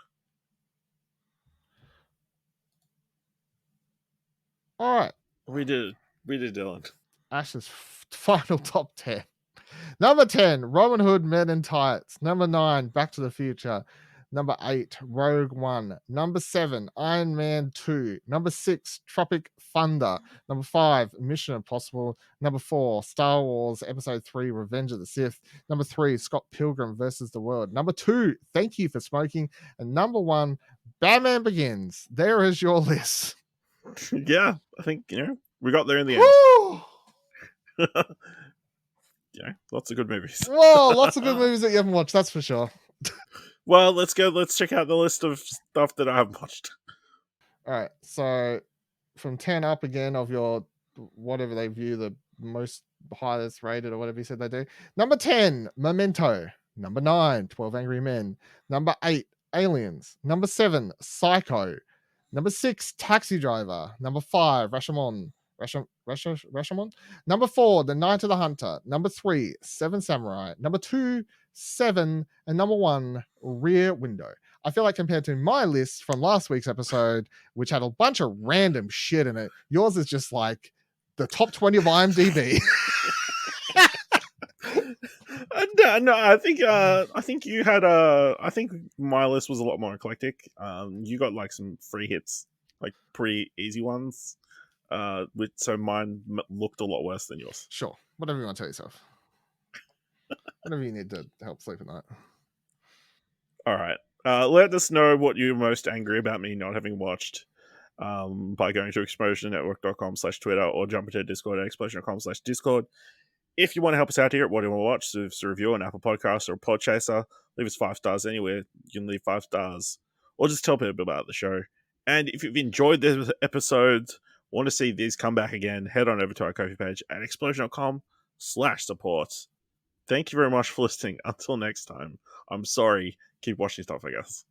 All right. We did Dylan. Ash's final top 10. Number 10, Robin Hood Men in Tights. Number 9, Back to the Future. Number 8, Rogue One. Number 7, Iron Man 2. Number 6, Tropic Thunder. Number 5, Mission Impossible. Number 4, Star Wars Episode 3, Revenge of the Sith. Number 3, Scott Pilgrim versus the World. Number 2, Thank You for Smoking. And number 1, Batman Begins. There is your list. Yeah, I think, we got there in the end. Yeah, lots of good movies. Whoa, lots of good movies that you haven't watched, that's for sure. Well, let's check out the list of stuff that I haven't watched. All right, so from 10 up again of your whatever they view the most highest rated or whatever you said they do. Number 10, Memento. Number 9, 12 Angry Men. Number 8, Aliens. Number 7, Psycho. Number 6, Taxi Driver. Number 5, Rashomon. Number 4, The Night of the Hunter. Number 3, Seven Samurai. Number 2, Seven. And number 1, Rear Window. I feel like compared to my list from last week's episode, which had a bunch of random shit in it, yours is just like the top 20 of IMDb. No, I think you had I think my list was a lot more eclectic. You got like some free hits, like pretty easy ones. So mine looked a lot worse than yours. Sure, whatever you want to tell yourself. Whatever you need to help sleep at night. All right. Let us know what you're most angry about me not having watched by going to explosionnetwork.com/Twitter or jump into Discord at explosion.com/Discord. If you want to help us out here at What Do You Want to Watch, so if it's a review on Apple Podcasts or Podchaser, leave us 5 stars anywhere. You can leave 5 stars or just tell people about the show. And if you've enjoyed this episode, want to see these come back again, head on over to our Ko-fi page at explosion.com/support. Thank you very much for listening. Until next time, I'm sorry. Keep watching stuff, I guess.